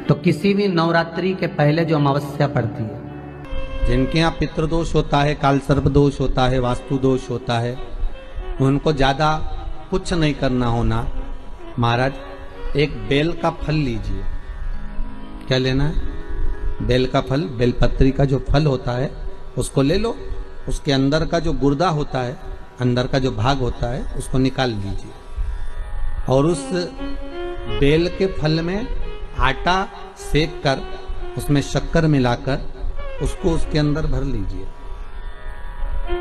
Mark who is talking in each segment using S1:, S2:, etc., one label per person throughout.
S1: तो किसी भी नवरात्रि के पहले जो अमावस्या पड़ती है,
S2: जिनके यहाँ पितृदोष होता है, काल सर्प दोष होता है, वास्तु दोष होता है, उनको ज्यादा कुछ नहीं करना होना। महाराज एक बेल का फल लीजिए। क्या लेना है? बेल का फल, बेलपत्री का जो फल होता है उसको ले लो। उसके अंदर का जो गुर्दा होता है, अंदर का जो भाग होता है, उसको निकाल लीजिए और उस बेल के फल में आटा सेक कर उसमें शक्कर मिलाकर उसको उसके अंदर भर लीजिए।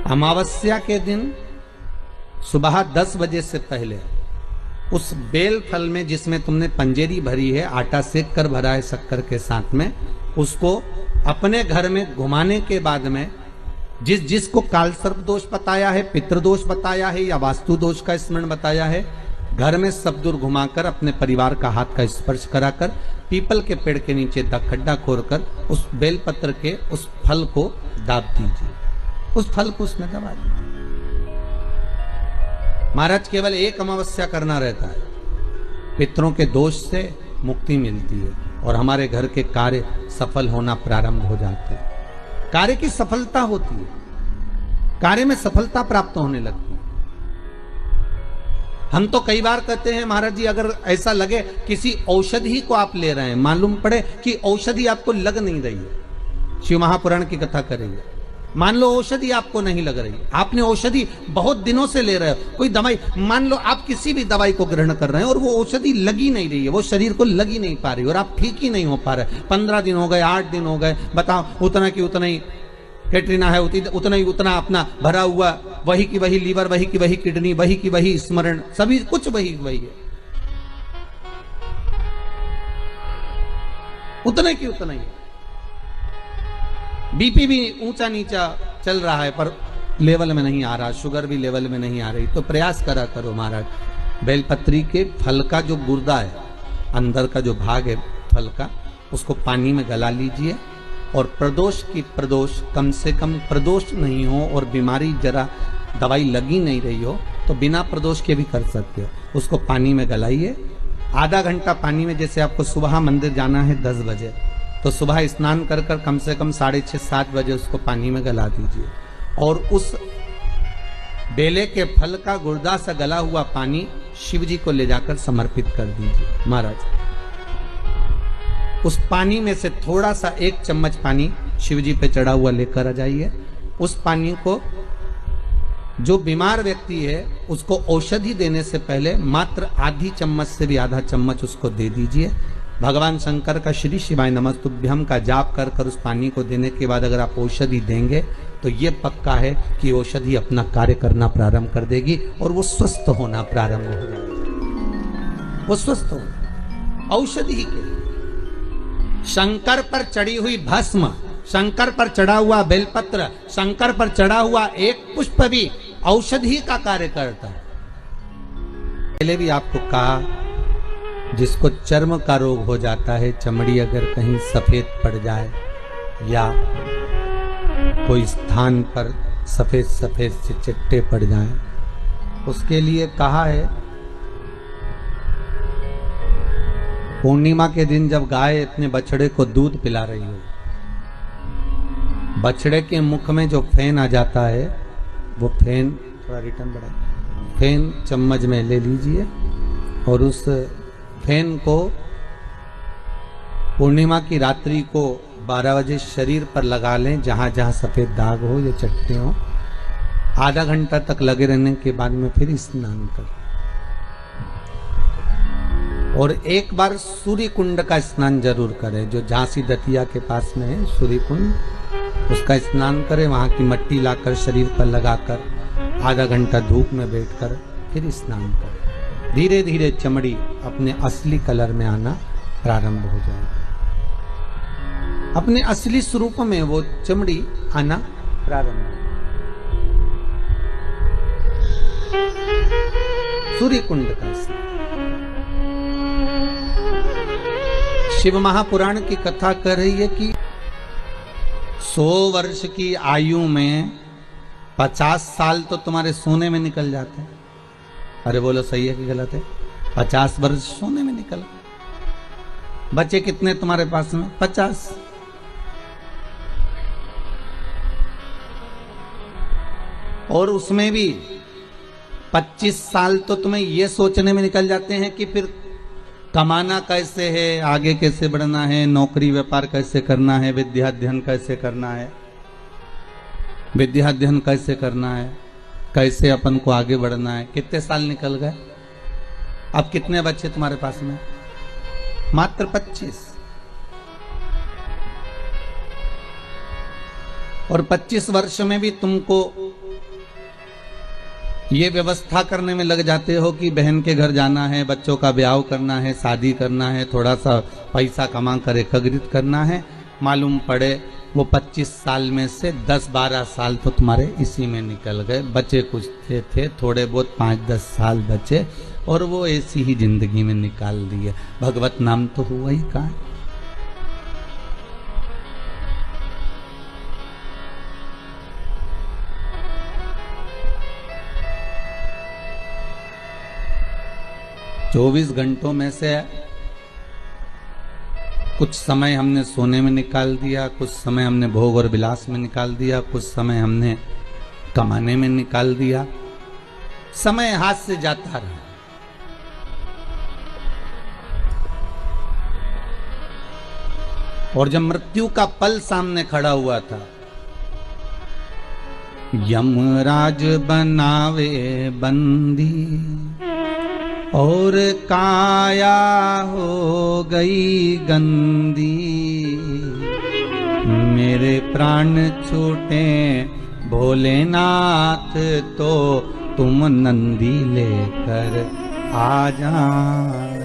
S2: अमावस्या के दिन सुबह 10 बजे से पहले उस बेल फल में जिसमें तुमने पंजेरी भरी है, आटा सेक कर भरा है शक्कर के साथ में, उसको अपने घर में घुमाने के बाद में जिसको काल सर्प दोष बताया है, पितृदोष बताया है या वास्तु दोष का स्मरण बताया है, घर में सब दूर घुमाकर अपने परिवार का हाथ का स्पर्श कराकर पीपल के पेड़ के नीचे खड्डा खोदकर उस बेलपत्र के उस फल को दाब दीजिए। उस फल को उसमें दबा दीजिए। महाराज केवल एक अमावस्या करना रहता है, पितरों के दोष से मुक्ति मिलती है और हमारे घर के कार्य सफल होना प्रारंभ हो जाते हैं। कार्य की सफलता होती है, कार्य में सफलता प्राप्त होने लगती है। हम तो कई बार कहते हैं महाराज जी, अगर ऐसा लगे किसी औषधि को आप ले रहे हैं, मालूम पड़े कि औषधि आपको लग नहीं रही है, शिव महापुराण की कथा करेंगे, मान लो औषधि आपको नहीं लग रही, आपने औषधि बहुत दिनों से ले रहे हो, कोई दवाई, मान लो आप किसी भी दवाई को ग्रहण कर रहे हैं और वो औषधि लगी नहीं रही है, वो शरीर को लगी नहीं पा रही और आप ठीक ही नहीं हो पा रहे, 15 दिन हो गए, 8 दिन हो गए, बताओ, उतना की उतना ही कैटरीना है, उतना ही उतना अपना भरा हुआ, वही की वही लीवर, वही की वही किडनी, वही की वही स्मरण, सभी कुछ वही वही है, उतने की उतना ही। बीपी भी ऊंचा नीचा चल रहा है पर लेवल में नहीं आ रहा, शुगर भी लेवल में नहीं आ रही, तो प्रयास करा करो महाराज, बेलपत्री के फल का जो गुर्दा है, अंदर का जो भाग है फल का, उसको पानी में गला लीजिए और प्रदोष की प्रदोष, कम से कम प्रदोष नहीं हो और बीमारी जरा दवाई लगी नहीं रही हो तो बिना प्रदोष के भी कर सकते हो, उसको पानी में गलाइए। आधा घंटा पानी में, जैसे आपको सुबह मंदिर जाना है 10 बजे, तो सुबह स्नान कर कर कम से कम 6:30-7 बजे उसको पानी में गला दीजिए और उस बेले के फल का गुर्दा से गला हुआ पानी शिव जी को ले जाकर समर्पित कर दीजिए। महाराज उस पानी में से थोड़ा सा 1 चम्मच पानी शिव जी पे चढ़ा हुआ लेकर आ जाइए। उस पानी को जो बीमार व्यक्ति है उसको औषधि देने से पहले मात्र आधी चम्मच से भी आधा चम्मच उसको दे दीजिए। भगवान शंकर का श्री शिवाय नमस्तुभ्यम का जाप कर कर उस पानी को देने के बाद अगर आप औषधि देंगे तो ये पक्का है कि औषधि अपना कार्य करना प्रारंभ कर देगी और वो स्वस्थ होना प्रारंभ हो जाएगा। वो स्वस्थ हो औषधि के शंकर पर चढ़ी हुई भस्म, शंकर पर चढ़ा हुआ बेलपत्र, शंकर पर चढ़ा हुआ एक पुष्प भी औषधि का कार्य करता है। पहले भी आपको कहा, जिसको चर्म का रोग हो जाता है, चमड़ी अगर कहीं सफेद पड़ जाए या कोई स्थान पर सफेद सफेद से चिट्टे पड़ जाएं, उसके लिए कहा है पूर्णिमा के दिन जब गाय अपने बछड़े को दूध पिला रही हो, बछड़े के मुख में जो फेन आ जाता है, वो फेन थोड़ा रिटर्न बढ़ाए, फेन चम्मच में ले लीजिए और उस फेन को पूर्णिमा की रात्रि को 12 बजे शरीर पर लगा लें, जहां जहां सफेद दाग हो या चट्टे हो। आधा घंटा तक लगे रहने के बाद में फिर स्नान करें और एक बार सूर्य कुंड का स्नान जरूर करें, जो झांसी दतिया के पास में है सूर्य कुंड, उसका स्नान करें। वहां की मट्टी लाकर शरीर पर लगाकर आधा घंटा धूप में बैठकर फिर स्नान करें। धीरे धीरे चमड़ी अपने असली कलर में आना प्रारंभ हो जाएगी, अपने असली स्वरूप में वो चमड़ी आना प्रारंभ हो। सूर्य कुंड का स्नान। शिव महापुराण की कथा कर रही है कि 100 वर्ष की आयु में 50 साल तो तुम्हारे सोने में निकल जाते हैं। अरे बोलो सही है कि गलत है? 50 वर्ष सोने में निकल, बचे कितने तुम्हारे पास में? 50। और उसमें भी 25 साल तो तुम्हें ये सोचने में निकल जाते हैं कि फिर कमाना कैसे है, आगे कैसे बढ़ना है, नौकरी व्यापार कैसे करना है, विद्या अध्ययन कैसे करना है, विद्या अध्ययन कैसे करना है, कैसे अपन को आगे बढ़ना है। कितने साल निकल गए? अब कितने बच्चे तुम्हारे पास में? मात्र 25। और 25 वर्ष में भी तुमको ये व्यवस्था करने में लग जाते हो कि बहन के घर जाना है, बच्चों का ब्याह करना है, शादी करना है, थोड़ा सा पैसा कमा कर एकत्रित करना है। मालूम पड़े वो 25 साल में से 10-12 साल तो तुम्हारे इसी में निकल गए। बचे कुछ थे थोड़े बहुत 5-10 साल बचे और वो ऐसी ही जिंदगी में निकाल दिए। भगवत नाम तो हुआ ही कहाँ। चौबीस घंटों में से कुछ समय हमने सोने में निकाल दिया, कुछ समय हमने भोग और विलास में निकाल दिया, कुछ समय हमने कमाने में निकाल दिया। समय हाथ से जाता रहा। और जब मृत्यु का पल सामने खड़ा हुआ था, यमराज बनावे बंदी और काया हो गई गंदी, मेरे प्राण छूटे भोलेनाथ तो तुम नंदी लेकर आ जाना।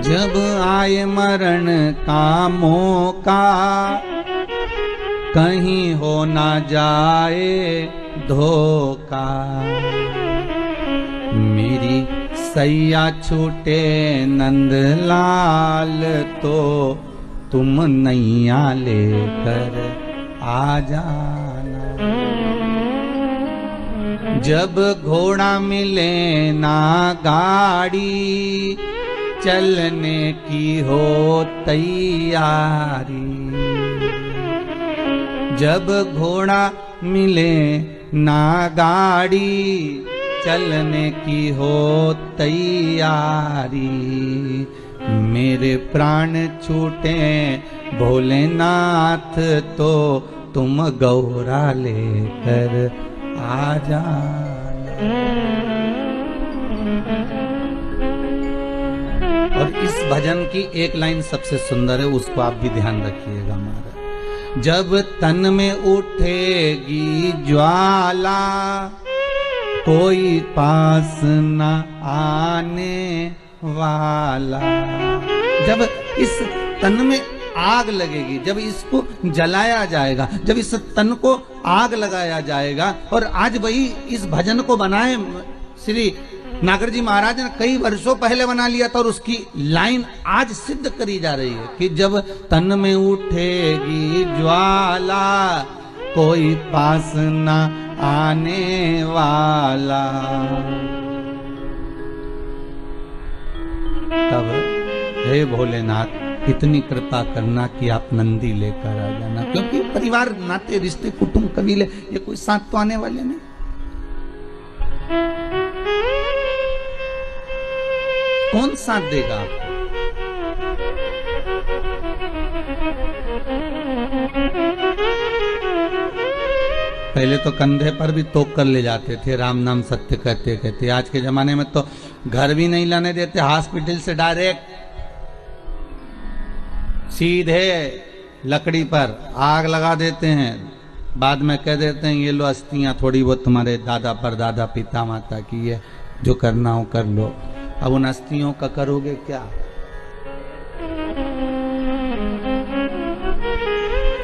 S2: जब आए मरण का मौका, कहीं हो ना जाए धोखा, मेरी सैया छूटे नंदलाल तो तुम नैया लेकर आ जाना। जब घोड़ा मिले ना गाड़ी, चलने की हो तैयारी। जब घोड़ा मिले ना गाड़ी, चलने की हो तैयारी, मेरे प्राण छूटे भोलेनाथ तो तुम गौरा लेकर आ जाना। और इस भजन की एक लाइन सबसे सुंदर है, उसको आप भी ध्यान रखिएगा महाराज। जब तन में उठेगी ज्वाला, कोई पास न आने वाला। जब इस तन में आग लगेगी, जब इसको जलाया जाएगा, जब इस तन को आग लगाया जाएगा। और आज वही इस भजन को बनाए श्री नागर जी महाराज ने कई वर्षों पहले बना लिया था और उसकी लाइन आज सिद्ध करी जा रही है कि जब तन में उठेगी ज्वाला, कोई पास न आने वाला। तब हे भोलेनाथ इतनी कृपा करना कि आप नंदी लेकर आ जाना, क्योंकि परिवार नाते रिश्ते कुटुंब कबीले ये कोई साथ तो आने वाले नहीं। कौन साथ देगा आपको? पहले तो कंधे पर भी तोप कर ले जाते थे, राम नाम सत्य कहते कहते। आज के जमाने में तो घर भी नहीं लाने देते, हॉस्पिटल से डायरेक्ट सीधे लकड़ी पर आग लगा देते हैं। बाद में कह देते हैं ये लो अस्थियां थोड़ी बहुत तुम्हारे दादा परदादा पिता माता की है, जो करना हो कर लो। अब उन अस्थियों का करोगे क्या?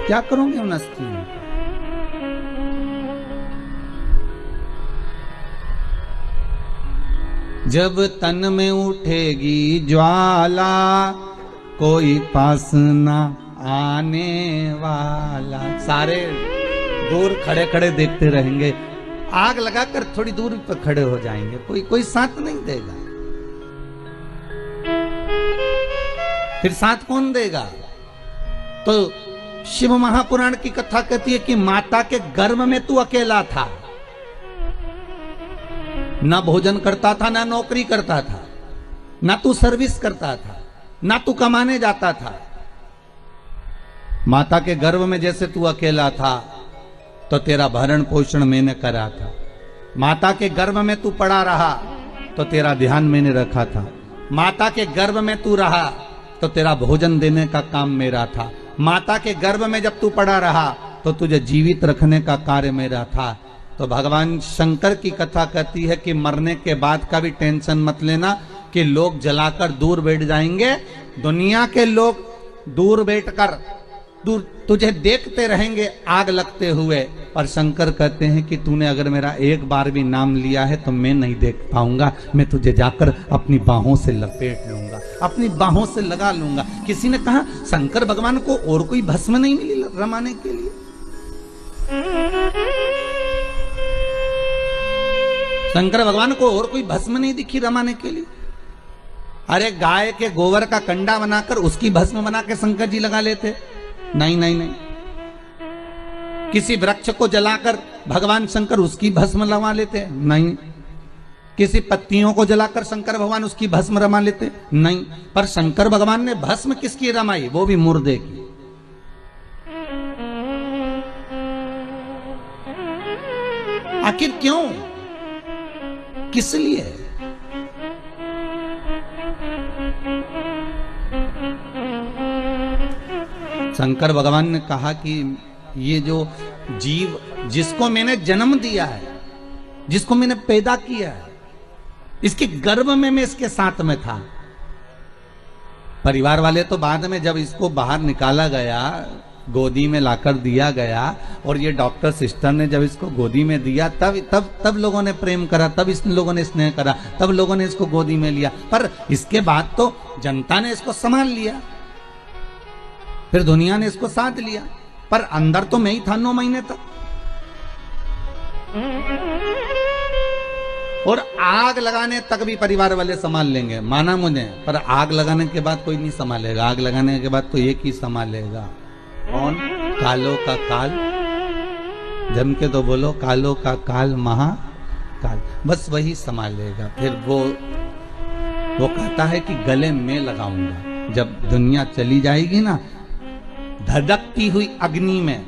S2: क्या करोगे उन अस्थियों? जब तन में उठेगी ज्वाला, कोई पास न आने वाला। सारे दूर खड़े खड़े देखते रहेंगे, आग लगाकर थोड़ी दूर पर खड़े हो जाएंगे, कोई साथ नहीं देगा। फिर साथ कौन देगा? तो शिव महापुराण की कथा कहती है कि माता के गर्भ में तू अकेला था, ना भोजन करता था, ना नौकरी करता था, ना तू सर्विस करता था, ना तू कमाने जाता था। माता के गर्भ में जैसे तू अकेला था तो तेरा भरण पोषण मैंने करा था। माता के गर्भ में तू पड़ा रहा तो तेरा ध्यान मैंने रखा था। माता के गर्भ में तू रहा तो तेरा भोजन देने का काम मेरा था। माता के गर्भ में जब तू पड़ा रहा तो तुझे जीवित रखने का कार्य मेरा था। तो भगवान शंकर की कथा कहती है कि मरने के बाद का भी टेंशन मत लेना कि लोग जलाकर दूर बैठ जाएंगे। दुनिया के लोग दूर बैठकर तुझे देखते रहेंगे आग लगते हुए, पर शंकर कहते हैं कि तूने अगर मेरा एक बार भी नाम लिया है तो मैं नहीं देख पाऊंगा, मैं तुझे जाकर अपनी बाहों से लपेट लूंगा, अपनी बाहों से लगा लूंगा। किसी ने कहा शंकर भगवान को और कोई भस्म नहीं मिली रमाने के लिए? शंकर भगवान को और कोई भस्म नहीं दिखी रमाने के लिए? अरे गाय के गोबर का कंडा बनाकर उसकी भस्म बना के शंकर जी लगा लेते। नहीं नहीं नहीं। किसी वृक्ष को जलाकर भगवान शंकर उसकी भस्म लगा लेते? नहीं। किसी पत्तियों को जलाकर शंकर भगवान उसकी भस्म रमा लेते? नहीं। पर शंकर भगवान ने भस्म किसकी रमाई? वो भी मुर्दे की। आखिर क्यों? किस लिए? शंकर भगवान ने कहा कि ये जो जीव जिसको मैंने जन्म दिया है, जिसको मैंने पैदा किया है, इसके गर्भ में मैं इसके साथ में था। परिवार वाले तो बाद में जब इसको बाहर निकाला गया, गोदी में लाकर दिया गया, और ये डॉक्टर सिस्टर ने जब इसको गोदी में दिया, तब लोगों ने प्रेम करा, तब इस लोगों ने स्नेह करा, तब लोगों ने इसको गोदी में लिया। पर इसके बाद तो जनता ने इसको संभाल लिया, फिर दुनिया ने इसको साथ लिया, पर अंदर तो मैं ही था 9 महीने तक। और आग लगाने तक भी परिवार वाले संभाल लेंगे, माना मुझे, पर आग लगाने के बाद कोई नहीं संभालेगा। आग लगाने के बाद तो एक ही संभालेगा। कौन? कालो का काल। जम के तो बोलो, कालो का काल महाकाल। बस वही संभालेगा। फिर वो कहता है कि गले में लगाऊंगा। जब दुनिया चली जाएगी ना, धधकती हुई अग्नि में,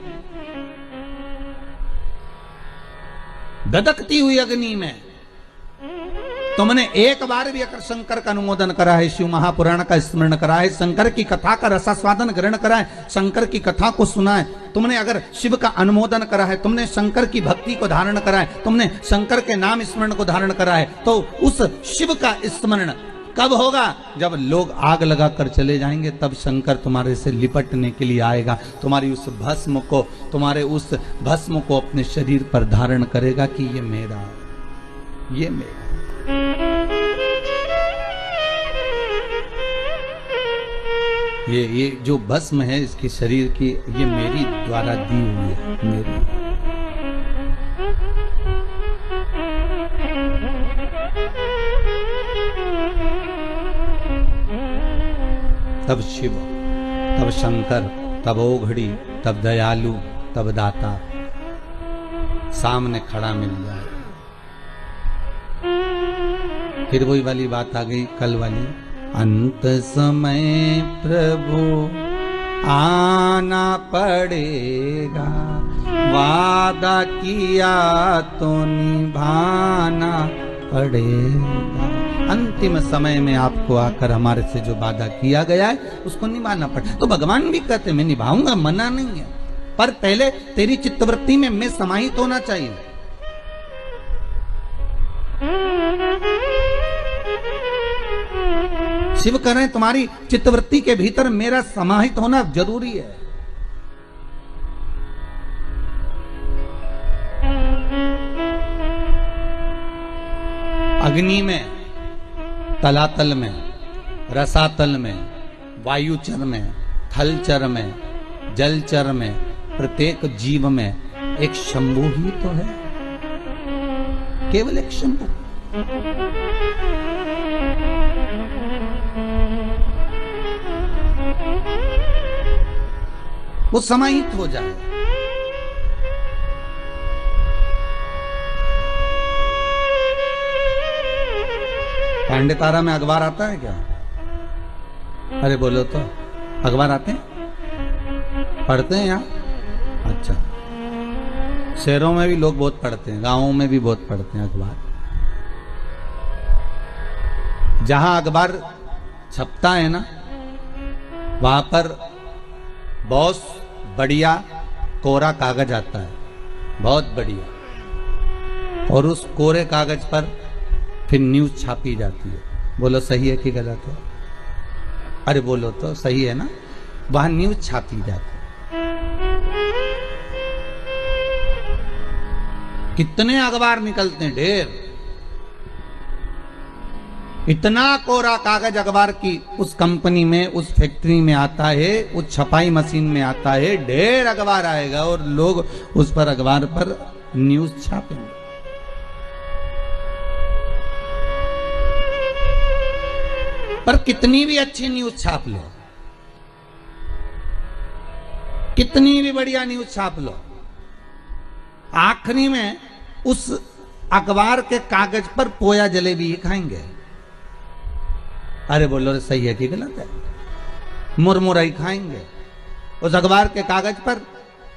S2: धधकती हुई अग्नि में तुमने एक बार भी अगर शंकर का अनुमोदन करा है, शिव महापुराण का स्मरण करा है, शंकर की कथा का रसास्वादन ग्रहण करा है, शंकर की कथा को सुना है, तुमने अगर शिव का अनुमोदन करा है, तुमने शंकर की भक्ति को धारण करा है, तुमने शंकर के नाम स्मरण को धारण करा है, तो उस शिव का स्मरण कब होगा? जब लोग आग लगाकर चले जाएंगे, तब शंकर तुम्हारे से लिपटने के लिए आएगा, तुम्हारी उस भस्म को, तुम्हारे उस भस्म को अपने शरीर पर धारण करेगा कि ये मेरा है, ये मेरा। ये जो भस्म है इसके शरीर की, ये मेरी द्वारा दी हुई है, मेरी। तब शिव, तब शंकर, तब ओघड़ी, तब दयालु, तब दाता सामने खड़ा मिल जाए। फिर वही वाली बात आ गई कल वाली, अंत समय प्रभु आना पड़ेगा, वादा किया तो निभाना पड़ेगा। अंतिम समय में आपको आकर हमारे से जो वादा किया गया है उसको निभाना पड़े। तो भगवान भी कहते मैं निभाऊंगा, मना नहीं है, पर पहले तेरी चित्तवृत्ति में मैं समाहित होना चाहिए। शिव कह रहे हैं तुम्हारी चित्तवृत्ति के भीतर मेरा समाहित होना जरूरी है। अग्नि में, तलातल में, रसातल में, वायुचर में, थलचर में, जलचर में, प्रत्येक जीव में एक शंभू ही तो है, केवल एक शंभू। वो समाहित हो जाए। पांडे तारा में अखबार आता है क्या? अरे बोलो तो, अखबार आते हैं, पढ़ते हैं यहाँ? अच्छा, शहरों में भी लोग बहुत पढ़ते हैं, गांवों में भी बहुत पढ़ते हैं अखबार। जहां अखबार छपता है ना, वहां पर बहुत बढ़िया कोरा कागज आता है, बहुत बढ़िया, और उस कोरे कागज पर फिर न्यूज छापी जाती है। बोलो सही है कि गलत है? अरे बोलो तो, सही है ना? वहां न्यूज छापी जाती है। कितने अखबार निकलते हैं, ढेर। इतना कोरा कागज अखबार की उस कंपनी में, उस फैक्ट्री में आता है, उस छपाई मशीन में आता है, ढेर अखबार आएगा और लोग उस पर अखबार पर न्यूज छापेंगे। पर कितनी भी अच्छी न्यूज छाप लो, कितनी भी बढ़िया न्यूज छाप लो, आखिरी में उस अखबार के कागज पर पोया जलेबी ही खाएंगे। अरे बोलो सही है कि गलत है? मुरमुरा ही खाएंगे। उस अखबार के कागज पर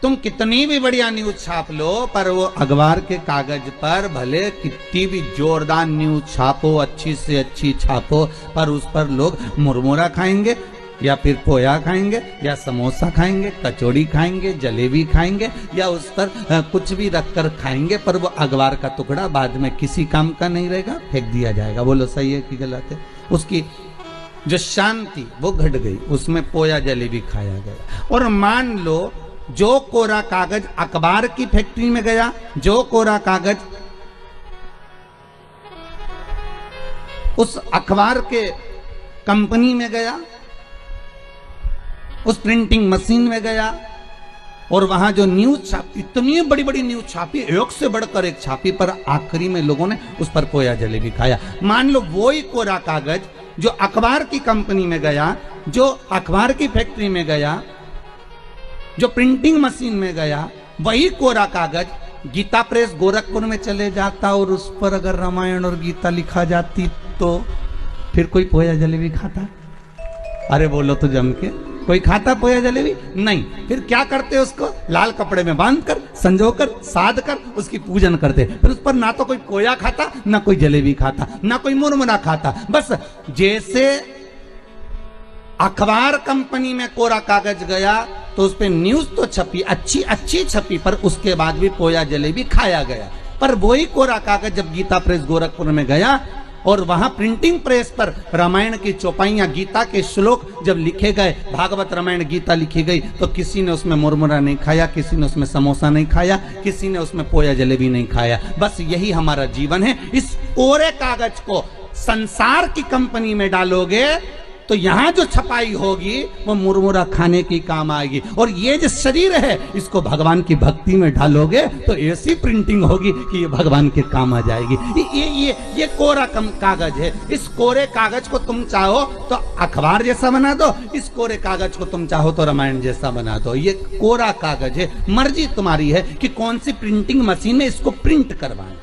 S2: तुम कितनी भी बढ़िया न्यूज छाप लो, पर वो अखबार के कागज पर भले कितनी भी जोरदार न्यूज छापो, अच्छी से अच्छी छापो, पर उस पर लोग मुरमुरा खाएंगे, या फिर पोया खाएंगे, या समोसा खाएंगे, कचौड़ी खाएंगे, जलेबी खाएंगे, या उस पर कुछ भी रखकर खाएंगे, पर वो अखबार का टुकड़ा बाद में किसी काम का नहीं रहेगा, फेंक दिया जाएगा। बोलो सही है कि गलत है? उसकी जो शांति वो घट गई, उसमें पोया जलेबी खाया गया। और मान लो जो कोरा कागज अखबार की फैक्ट्री में गया, जो कोरा कागज उस अखबार के कंपनी में गया, उस प्रिंटिंग मशीन में गया, और वहां जो न्यूज छापी, इतनी बड़ी बड़ी न्यूज छापी, एक से बढ़कर एक छापी, पर आखिरी में लोगों ने उस पर पोया जलेबी खाया। मान लो वही कोरा कागज जो अखबार की कंपनी में गया, जो अखबार की फैक्ट्री में गया, जो प्रिंटिंग मशीन में गया, वही कोरा कागज गीता प्रेस गोरखपुर में चले जाता और उस पर अगर रामायण और गीता लिखा जाती तो फिर कोई पोया जलेबी खाता? अरे बोलो तो जम के, कोई खाता पोया जलेबी? नहीं। फिर क्या करते उसको? लाल कपड़े में बांधकर, संजोकर, साध कर उसकी पूजन करते। फिर उस पर ना तो कोई पोया खाता, ना कोई जलेबी खाता, ना कोई मुरमुरा खाता। बस जैसे अखबार कंपनी में कोरा कागज गया तो उस पर न्यूज तो छपी, अच्छी अच्छी छपी, पर उसके बाद भी पोया जलेबी खाया गया। पर वही कोरा कागज जब गीता प्रेस गोरखपुर में गया और वहां प्रिंटिंग प्रेस पर रामायण की चौपाइयां, गीता के श्लोक जब लिखे गए, भागवत रामायण गीता लिखी गई, तो किसी ने उसमें मुरमुरा नहीं खाया, किसी ने उसमें समोसा नहीं खाया, किसी ने उसमें पोया जलेबी नहीं खाया। बस यही हमारा जीवन है। इस कोरे कागज को संसार की कंपनी में डालोगे तो यहां जो छपाई होगी वो मुरमुरा खाने की काम आएगी, और ये जो शरीर है इसको भगवान की भक्ति में डालोगे तो ऐसी प्रिंटिंग होगी कि ये भगवान के काम आ जाएगी। ये कोरा कागज है। इस कोरे कागज को तुम चाहो तो अखबार जैसा बना दो, इस कोरे कागज को तुम चाहो तो रामायण जैसा बना दो। ये कोरा कागज है, मर्जी तुम्हारी है कि कौन सी प्रिंटिंग मशीन में इसको प्रिंट करवाएं।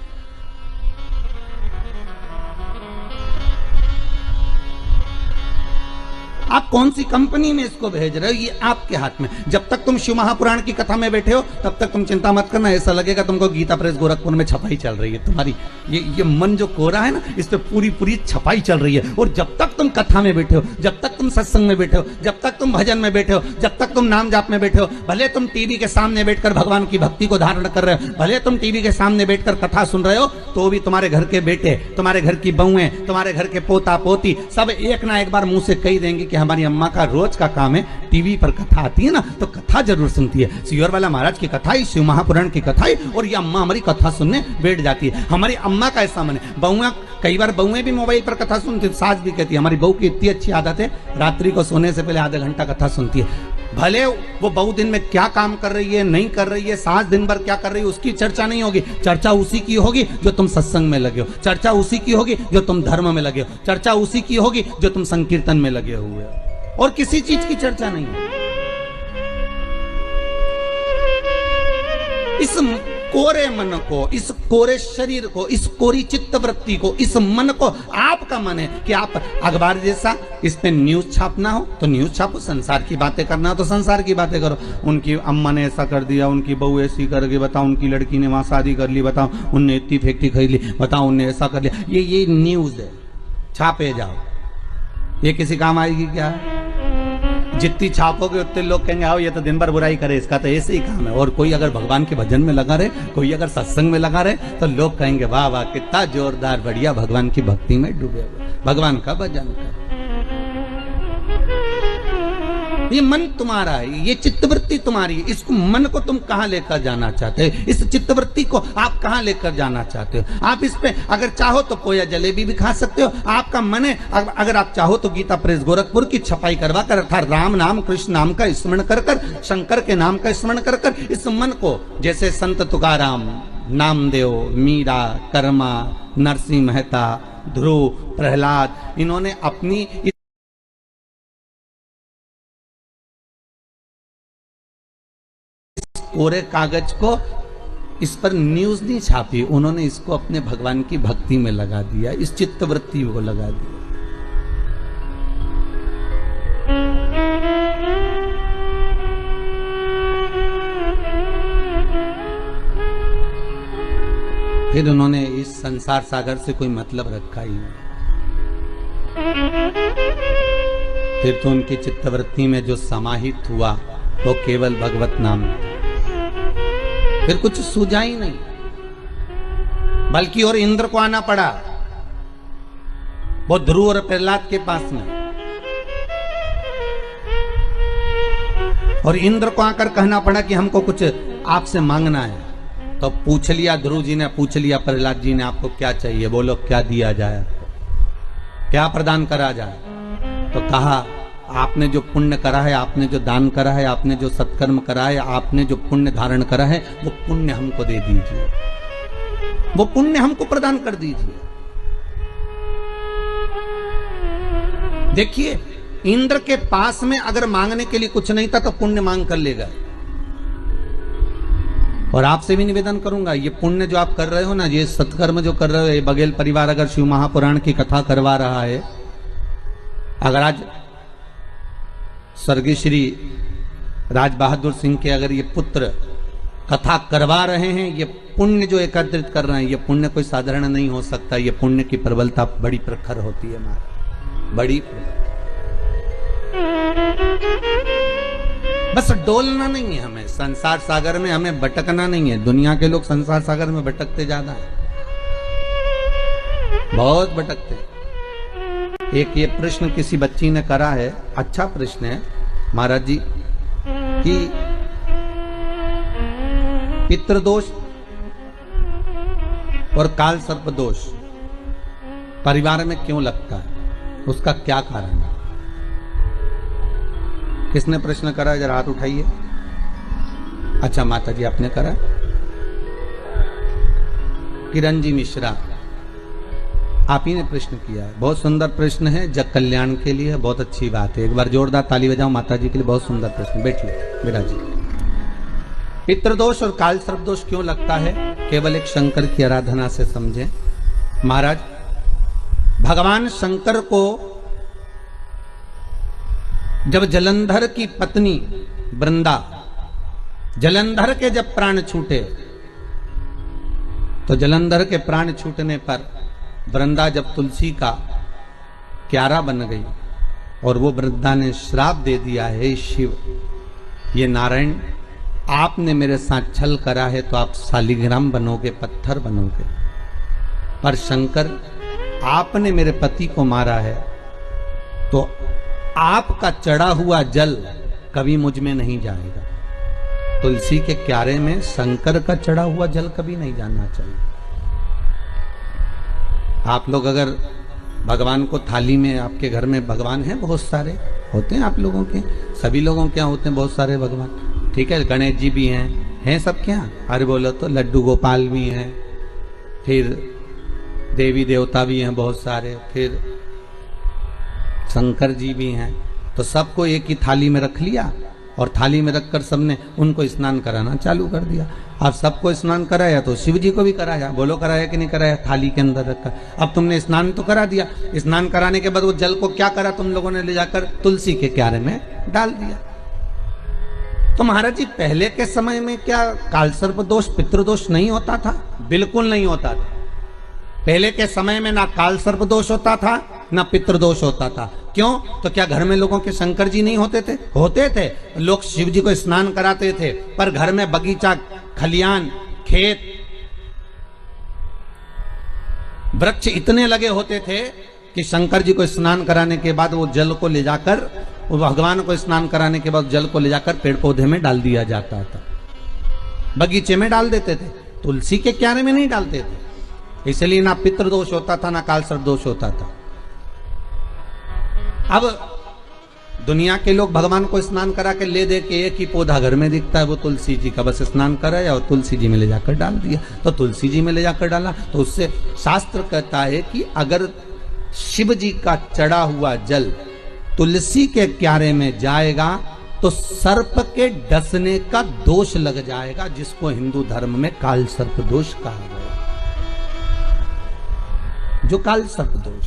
S2: आप कौन सी कंपनी में इसको भेज रहे हो, ये आपके हाथ में। जब तक तुम शिव महापुराण की कथा में बैठे हो तब तक तुम चिंता मत करना, ऐसा लगेगा तुमको गीता प्रेस गोरखपुर में छपाई चल रही है। तुम्हारी ये मन जो कोरा है ना, इस पे पूरी छपाई चल रही है। और जब तक तुम कथा में बैठे हो, जब तक तुम सत्संग में बैठे हो, जब तक तुम भजन में बैठे हो, जब तक तुम नाम जाप में बैठे हो, भले तुम टीवी के सामने बैठकर भगवान की भक्ति को धारण कर रहे हो, भले तुम टीवी के सामने बैठकर कथा सुन रहे हो, तो भी तुम्हारे घर के बेटे, तुम्हारे घर की बहुएं, तुम्हारे घर के पोता पोती सब एक ना एक बार मुंह से कही देंगे कि हमारी अम्मा का रोज का काम है टीवी पर कथा आती है ना तो कथा जरूर सुनती है। सियोर वाला महाराज की कथा ही, शिव महापुराण की कथा ही, और ये अम्मा हमारी कथा सुनने बैठ जाती है। हमारी अम्मा का ऐसा मन है। बहुएं, कई बार बहुएं भी मोबाइल पर कथा सुनती है। सास भी कहती है हमारी बहू की इतनी अच्छी आदत है, रात्रि को सोने से पहले आधा घंटा कथा सुनती है। भले वो बहू दिन में क्या काम कर रही है, नहीं कर रही है, सास दिन भर क्या कर रही है, उसकी चर्चा नहीं होगी। चर्चा उसी की होगी जो तुम सत्संग में लगे हो, चर्चा उसी की होगी जो तुम धर्म में लगे हो, चर्चा उसी की होगी जो तुम संकीर्तन में लगे हुए हो, और किसी चीज की चर्चा नहीं है। इस कोरे मन को, इस कोरे शरीर को, इस कोरी चित्त वृत्ति को, इस मन को, आपका मन है कि आप अखबार जैसा इस पे न्यूज छापना हो तो न्यूज छापो, संसार की बातें करना हो तो संसार की बातें करो। उनकी अम्मा ने ऐसा कर दिया, उनकी बहू ऐसी कर गई, बताओ उनकी लड़की ने वहां शादी कर ली, बताओ उनने इतनी फैक्ट्री खरीद ली, बताओ उनने ऐसा कर लिया। ये न्यूज है, छापे जाओ। ये किसी काम आएगी क्या? जितनी छापोगे उतने लोग कहेंगे आओ ये तो दिन भर बुराई करे, इसका तो ऐसे ही काम है। और कोई अगर भगवान के भजन में लगा रहे, कोई अगर सत्संग में लगा रहे, तो लोग कहेंगे वाह वाह कितना जोरदार, बढ़िया, भगवान की भक्ति में डूबे हुए, भगवान का भजन कर। ये मन तुम्हारा है, ये चित्तवृत्ति तुम्हारी है। इसको मन को तुम कहां लेकर जाना चाहते हो? इस चित्तवृत्ति को आप कहां लेकर जाना चाहते हो? आप इस पे अगर चाहो तो पोया जलेबी भी खा सकते हो, आपका मन है। अगर आप चाहो तो गीता प्रेस गोरखपुर की छपाई करवा कर, अर्थात राम नाम कृष्ण नाम का स्मरण कर कर, शंकर के नाम का स्मरण कर कर, इस मन को जैसे संत तुकाराम, नामदेव, मीरा, कर्मा, नरसिंह मेहता, ध्रुव, प्रहलाद, इन्होंने अपनी कोरे कागज को, इस पर न्यूज नहीं छापी, उन्होंने इसको अपने भगवान की भक्ति में लगा दिया, इस चित्तवृत्ति को लगा दिया। फिर उन्होंने इस संसार सागर से कोई मतलब रखा ही नहीं। फिर तो उनकी चित्तवृत्ति में जो समाहित हुआ वो केवल भगवत नाम, फिर कुछ सूझा ही नहीं, बल्कि और इंद्र को आना पड़ा, वो ध्रुव और प्रहलाद के पास में, और इंद्र को आकर कहना पड़ा कि हमको कुछ आपसे मांगना है। तो पूछ लिया ध्रुव जी ने, पूछ लिया प्रहलाद जी ने, आपको क्या चाहिए, बोलो क्या दिया जाए, क्या प्रदान करा जाए। तो कहा आपने जो पुण्य करा है, आपने जो दान करा है, आपने जो सत्कर्म करा है, आपने जो पुण्य धारण करा है, वो पुण्य हमको दे दीजिए, वो पुण्य हमको प्रदान कर दीजिए। देखिए इंद्र के पास में अगर मांगने के लिए कुछ नहीं था तो पुण्य मांग कर लेगा। और आपसे भी निवेदन करूंगा, ये पुण्य जो आप कर रहे हो ना, ये सत्कर्म जो कर रहे हो, ये बघेल परिवार अगर शिव महापुराण की कथा करवा रहा है, अगर आज स्वर्गीय श्री राज बहादुर सिंह के अगर ये पुत्र कथा करवा रहे हैं, ये पुण्य जो एकत्रित कर रहे हैं, ये पुण्य कोई साधारण नहीं हो सकता। ये पुण्य की प्रबलता बड़ी प्रखर होती है हमारा, बड़ी। बस डोलना नहीं है हमें संसार सागर में, हमें भटकना नहीं है। दुनिया के लोग संसार सागर में भटकते ज्यादा है, बहुत भटकते हैं। एक ये प्रश्न किसी बच्ची ने करा है, अच्छा प्रश्न है महाराज जी, कि पितृदोष और काल सर्प दोष परिवार में क्यों लगता है, उसका क्या कारण है? किसने प्रश्न करा, जरा हाथ उठाइए। अच्छा माता जी आपने करा। किरण जी मिश्रा आप ही ने प्रश्न किया है, बहुत सुंदर प्रश्न है, जग कल्याण के लिए बहुत अच्छी बात है। एक बार जोरदार ताली बजाओ माता जी के लिए, बहुत सुंदर प्रश्न। बैठिए मेरा जी। पितृदोष और काल सर्प दोष क्यों लगता है, केवल एक शंकर की आराधना से समझें। महाराज भगवान शंकर को जब जलंधर की पत्नी वृंदा, जलंधर के जब प्राण छूटे, तो जलंधर के प्राण छूटने पर वृंदा जब तुलसी का क्यारा बन गई और वो वृंदा ने श्राप दे दिया, हे शिव, ये नारायण आपने मेरे साथ छल करा है तो आप शालिग्राम बनोगे, पत्थर बनोगे, पर शंकर आपने मेरे पति को मारा है तो आपका चढ़ा हुआ जल कभी मुझ में नहीं जाएगा। तुलसी के क्यारे में शंकर का चढ़ा हुआ जल कभी नहीं जाना चाहिए। आप लोग अगर भगवान को थाली में, आपके घर में भगवान हैं बहुत सारे, होते हैं आप लोगों के, सभी लोगों के यहाँ होते हैं बहुत सारे भगवान, ठीक है। गणेश जी भी हैं सब क्या, अरे बोलो तो लड्डू गोपाल भी हैं, फिर देवी देवता भी हैं बहुत सारे, फिर शंकर जी भी हैं। तो सबको एक ही थाली में रख लिया और थाली में रखकर सबने उनको स्नान कराना चालू कर दिया। अब सबको स्नान कराया तो शिव जी को भी कराया, बोलो कराया कि नहीं कराया, थाली के अंदर रखा। अब तुमने स्नान तो करा दिया, स्नान कराने के बाद वो जल को क्या करा तुम लोगों ने, ले जाकर तुलसी के क्यारे में डाल दिया। तो महाराज जी पहले के समय में क्या कालसर्प दोष पितृदोष नहीं होता था? बिल्कुल नहीं होता था। पहले के समय में ना कालसर्प दोष होता था ना पितृदोष होता था। क्यों? तो क्या घर में लोगों के शंकर जी नहीं होते थे? होते थे। लोग शिव जी को स्नान कराते थे, पर घर में बगीचा, खलियान, खेत, वृक्ष इतने लगे होते थे कि शंकर जी को स्नान कराने के बाद वो जल को ले जाकर, भगवान को स्नान कराने के बाद जल को ले जाकर पेड़ पौधे में डाल दिया जाता था, बगीचे में डाल देते थे, तुलसी के क्यारे में नहीं डालते थे। इसलिए ना पितृदोष होता था ना कालसर्प दोष होता था। अब दुनिया के लोग भगवान को स्नान करा के ले दे के एक ही पौधा घर में दिखता है, वो तुलसी जी का, बस स्नान कराया और तुलसी जी में ले जाकर डाल दिया। तो तुलसी जी में ले जाकर डाला तो उससे शास्त्र कहता है कि अगर शिव जी का चढ़ा हुआ जल तुलसी के क्यारे में जाएगा तो सर्प के डसने का दोष लग जाएगा, जिसको हिंदू धर्म में काल सर्प दोष कहा गया। जो काल सर्प दोष,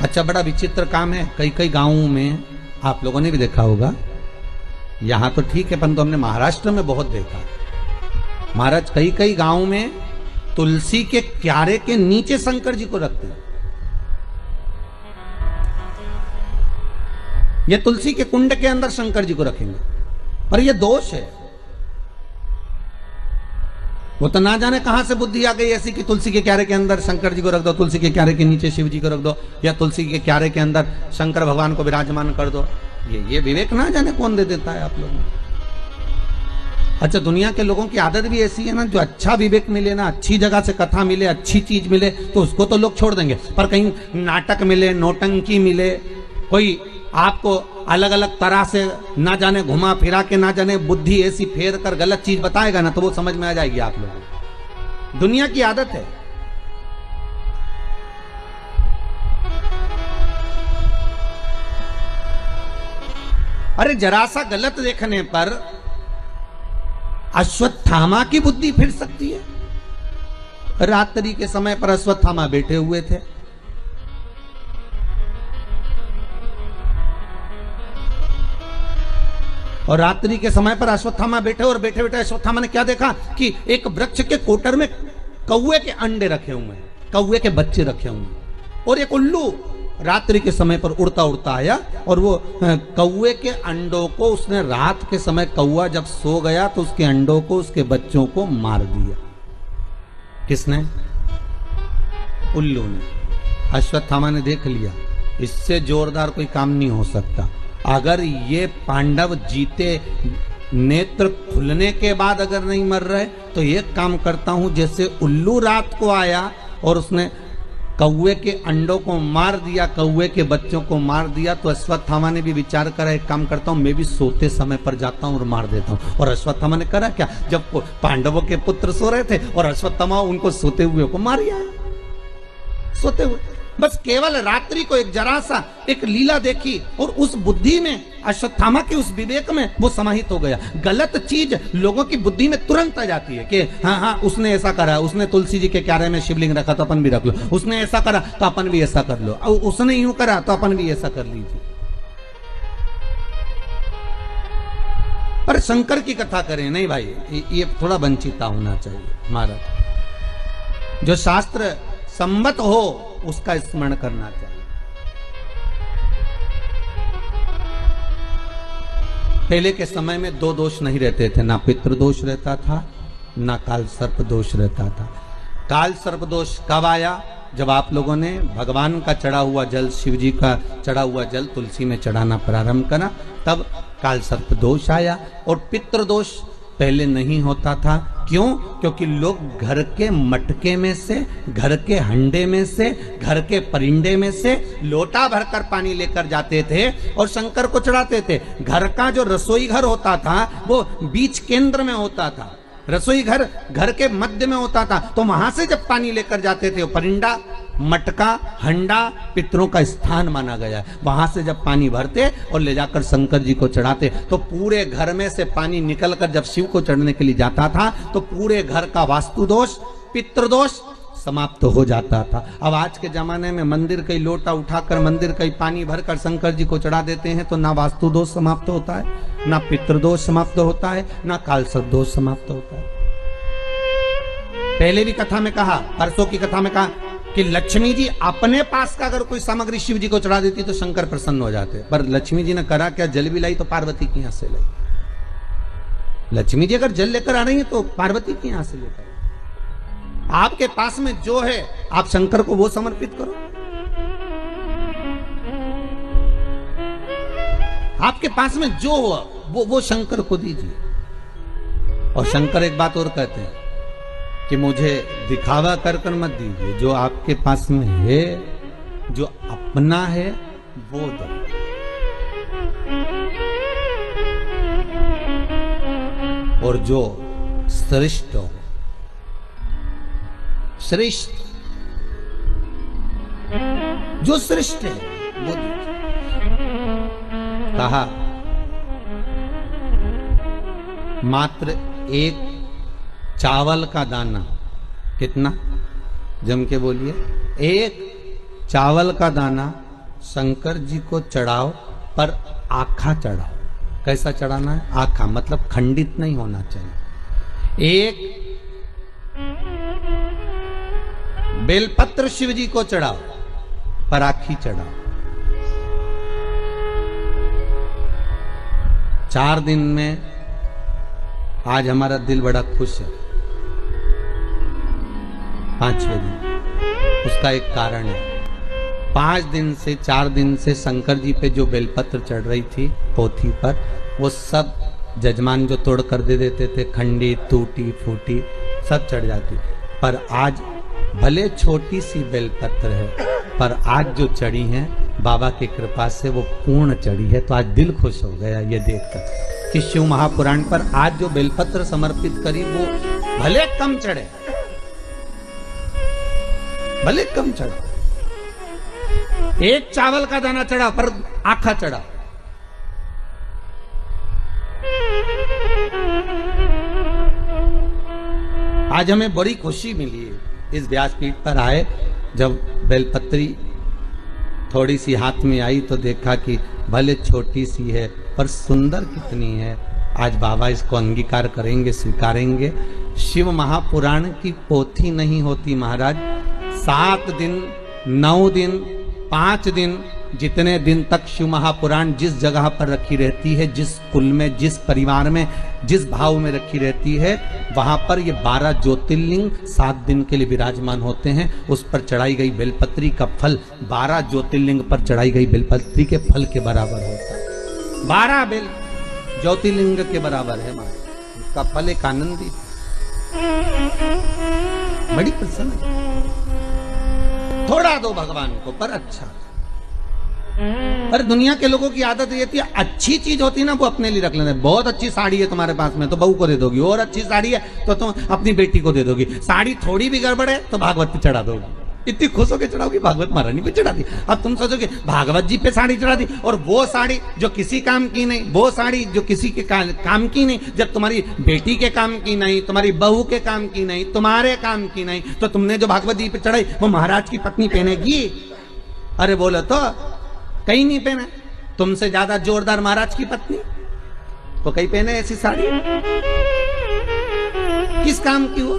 S2: अच्छा बड़ा विचित्र काम है। कई कई गांवों में आप लोगों ने भी देखा होगा, यहां तो ठीक है परंतु हमने महाराष्ट्र में बहुत देखा। महाराज कई कई गांवों में तुलसी के क्यारे के नीचे शंकर जी को रखते हैं। ये तुलसी के कुंड के अंदर शंकर जी को रखेंगे, पर यह दोष है। वो तो ना जाने कहां से बुद्धि आ गई ऐसी कि तुलसी के क्यारे के अंदर शंकर जी को रख दो, तुलसी के क्यारे के नीचे शिव जी को रख दो, या तुलसी के क्यारे के अंदर शंकर भगवान को विराजमान कर दो। ये विवेक ना जाने कौन दे देता है आप लोगों को। अच्छा दुनिया के लोगों की आदत भी ऐसी है ना, जो अच्छा विवेक मिले ना, अच्छी जगह से कथा मिले, अच्छी चीज मिले तो उसको तो लोग छोड़ देंगे, पर कहीं नाटक मिले, नौटंकी मिले, कोई आपको अलग अलग तरह से ना जाने घुमा फिरा के, ना जाने बुद्धि ऐसी फेर कर गलत चीज बताएगा ना, तो वो समझ में आ जाएगी आप लोगों को। दुनिया की आदत है। अरे जरा सा गलत देखने पर अश्वत्थामा की बुद्धि फिर सकती है। रात्रि के समय पर अश्वत्थामा बैठे हुए थे, और रात्रि के समय पर अश्वत्थामा बैठे, और बैठे बैठे अश्वत्थामा ने क्या देखा कि एक वृक्ष के कोटर में कौवे के अंडे रखे हुए हैं, कौवे के बच्चे रखे हुए हैं, और एक उल्लू रात्रि के समय पर उड़ता उड़ता आया और वो कौवे के अंडों को उसने, रात के समय कौवा जब सो गया तो उसके अंडों को, उसके बच्चों को मार दिया। किसने? उल्लू ने। अश्वत्थामा ने देख लिया इससे जोरदार कोई काम नहीं हो सकता। अगर ये पांडव जीते, नेत्र खुलने के बाद अगर नहीं मर रहे, तो एक काम करता हूं, जैसे उल्लू रात को आया और उसने कौवे के अंडों को मार दिया, कौवे के बच्चों को मार दिया, तो अश्वत्थामा ने भी विचार करा एक काम करता हूं, मैं भी सोते समय पर जाता हूं और मार देता हूं। और अश्वत्थामा ने करा क्या, जब पांडवों के पुत्र सो रहे थे और अश्वत्थामा उनको सोते हुए को मार आया, सोते हुए। बस केवल रात्रि को एक जरा सा एक लीला देखी और उस बुद्धि में, अश्वत्थामा के उस विवेक में वो समाहित हो गया। गलत चीज लोगों की बुद्धि में तुरंत आ जाती है कि हाँ हाँ उसने ऐसा करा, उसने तुलसी जी के क्यारे में शिवलिंग रखा तो अपन भी रख लो, उसने ऐसा करा तो अपन भी ऐसा कर लो, उसने यूं करा तो अपन भी ऐसा कर लीजिए। पर शंकर की कथा करें नहीं भाई, ये थोड़ा वंचिता होना चाहिए महाराज। जो शास्त्र सम्मत हो उसका स्मरण करना चाहिए। पहले के समय में दो दोष नहीं रहते थे, ना पितृदोष रहता था ना काल सर्प दोष रहता था। काल सर्प दोष कब आया? जब आप लोगों ने भगवान का चढ़ा हुआ जल, शिव जी का चढ़ा हुआ जल तुलसी में चढ़ाना प्रारंभ करा, तब काल सर्प दोष आया। और पितृदोष पहले नहीं होता था। क्यों? क्योंकि लोग घर के मटके में से, घर के हंडे में से, घर के परिंडे में से लोटा भरकर पानी लेकर जाते थे और शंकर को चढ़ाते थे। घर का जो रसोई घर होता था वो बीच केंद्र में होता था, रसोई घर घर के मध्य में होता था। तो वहां से जब पानी लेकर जाते थे, वो परिंडा, मटका, हंडा पितरों का स्थान माना गया है। वहां से जब पानी भरते और ले जाकर शंकर जी को चढ़ाते, तो पूरे घर में से पानी निकलकर जब शिव को चढ़ने के लिए जाता था तो पूरे घर का वास्तु दोष, पितृदोष समाप्त हो जाता था। अब आज के जमाने में मंदिर का लोटा उठाकर मंदिर का पानी भरकर शंकर जी को चढ़ा देते हैं, तो ना वास्तु दोष समाप्त होता है, ना पितृदोष समाप्त होता है, ना कालसर्प दोष समाप्त होता है। पहले भी कथा में कहा, परसों की कथा में कहा कि लक्ष्मी जी अपने पास का अगर कोई सामग्री शिव जी को चढ़ा देती तो शंकर प्रसन्न हो जाते, पर लक्ष्मी जी ने करा क्या, जल भी लाई तो पार्वती की यहां से लाई। लक्ष्मी जी अगर जल लेकर आ रही है तो पार्वती की यहां से लेकर, आपके पास में जो है आप शंकर को वो समर्पित करो। आपके पास में जो हुआ वो शंकर को दीजिए। और शंकर एक बात और कहते हैं कि मुझे दिखावा कर कर मत दीजिए, जो आपके पास में है, जो अपना है वो दो। और जो श्रेष्ठ हो, श्रेष्ठ, जो श्रेष्ठ है वो दीजिए। कहा मात्र एक चावल का दाना, कितना, जम के बोलिए, एक चावल का दाना शंकर जी को चढ़ाओ, पर आखा चढ़ाओ। कैसा चढ़ाना है? आखा, मतलब खंडित नहीं होना चाहिए। एक बेलपत्र शिव जी को चढ़ाओ, पर आखी चढ़ाओ। 4 दिन में आज हमारा दिल बड़ा खुश है। 5वें दिन उसका एक कारण है। 5 दिन से 4 दिन से शंकर जी पे जो बेलपत्र चढ़ रही थी पोथी पर, वो सब जजमान जो तोड़ कर दे देते थे, खंडी, टूटी फूटी सब चढ़ जाती। पर आज भले छोटी सी बेलपत्र है, पर आज जो चढ़ी है बाबा की कृपा से वो पूर्ण चढ़ी है। तो आज दिल खुश हो गया ये देखकर कि शिव महापुराण पर आज जो बेलपत्र समर्पित करी वो भले कम चढ़े, भले कम चढ़ा, एक चावल का दाना चढ़ा पर आखा चढ़ा। आज हमें बड़ी खुशी मिली है इस व्यासपीठ पर आए, जब बेलपत्री थोड़ी सी हाथ में आई तो देखा कि भले छोटी सी है पर सुंदर कितनी है। आज बाबा इसको अंगीकार करेंगे, स्वीकारेंगे। शिव महापुराण की पोथी नहीं होती महाराज। 7 दिन, 9 दिन, 5 दिन, जितने दिन तक शिव महापुराण जिस जगह पर रखी रहती है, जिस कुल में, जिस परिवार में, जिस भाव में रखी रहती है, वहां पर ये 12 ज्योतिर्लिंग 7 दिन के लिए विराजमान होते हैं। उस पर चढ़ाई गई बेलपत्री का फल 12 ज्योतिर्लिंग पर चढ़ाई गई बेलपत्री के फल के बराबर होता है। 12 बेल ज्योतिर्लिंग के बराबर है महाराज। उसका फल एक आनंदी, बड़ी प्रसन्न। थोड़ा दो भगवान को, पर अच्छा। पर दुनिया के लोगों की आदत ये थी, अच्छी चीज होती ना वो अपने लिए रख लेते। बहुत अच्छी साड़ी है तुम्हारे पास में तो बहू को दे दोगी, और अच्छी साड़ी है तो तुम अपनी बेटी को दे दोगी। साड़ी थोड़ी भी गड़बड़ है तो भागवत पे चढ़ा दोगी, इतनी खुश होकर चढ़ाओगी, भागवत महारानी पे चढ़ा दी। अब तुम सोचोगे भागवत जी पे साड़ी चढ़ा दी, और वो साड़ी जो किसी काम की नहीं, वो साड़ी जो किसी के काम की नहीं, जब तुम्हारी बेटी के काम की नहीं, तुम्हारी बहू के काम की नहीं, तुम्हारे काम की नहीं, तो तुमने जो भागवत जी पे चढ़ाई वो महाराज की पत्नी पहनेगी? अरे बोलो तो कहीं नहीं पहने। तुमसे ज्यादा जोरदार महाराज की पत्नी तो कहीं पहने ऐसी साड़ी? किस काम की हो?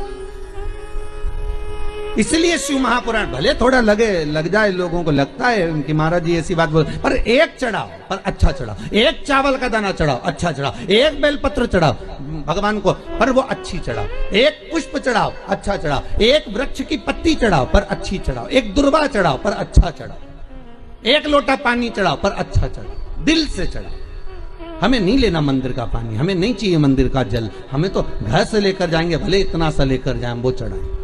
S2: इसलिए शिव महापुराण भले थोड़ा लग जाए, लोगों को लगता है कि महाराज जी ऐसी बात बोल, पर एक चढ़ाओ पर अच्छा चढ़ाओ, एक चावल का दाना चढ़ाओ अच्छा चढ़ाओ, एक बेलपत्र चढ़ाओ भगवान को पर वो अच्छी चढ़ाओ, एक पुष्प चढ़ाओ अच्छा चढ़ाओ, एक वृक्ष की पत्ती चढ़ाओ पर अच्छी चढ़ाओ, एक दुर्वा चढ़ाओ पर अच्छा चढ़ाओ, एक लोटा पानी चढ़ाओ पर अच्छा चढ़ाओ, दिल से चढ़ाओ। हमें नहीं लेना मंदिर का पानी, हमें नहीं चाहिए मंदिर का जल, हमें तो घर से लेकर जाएंगे, भले इतना सा लेकर जाएं, वो चढ़ाएं।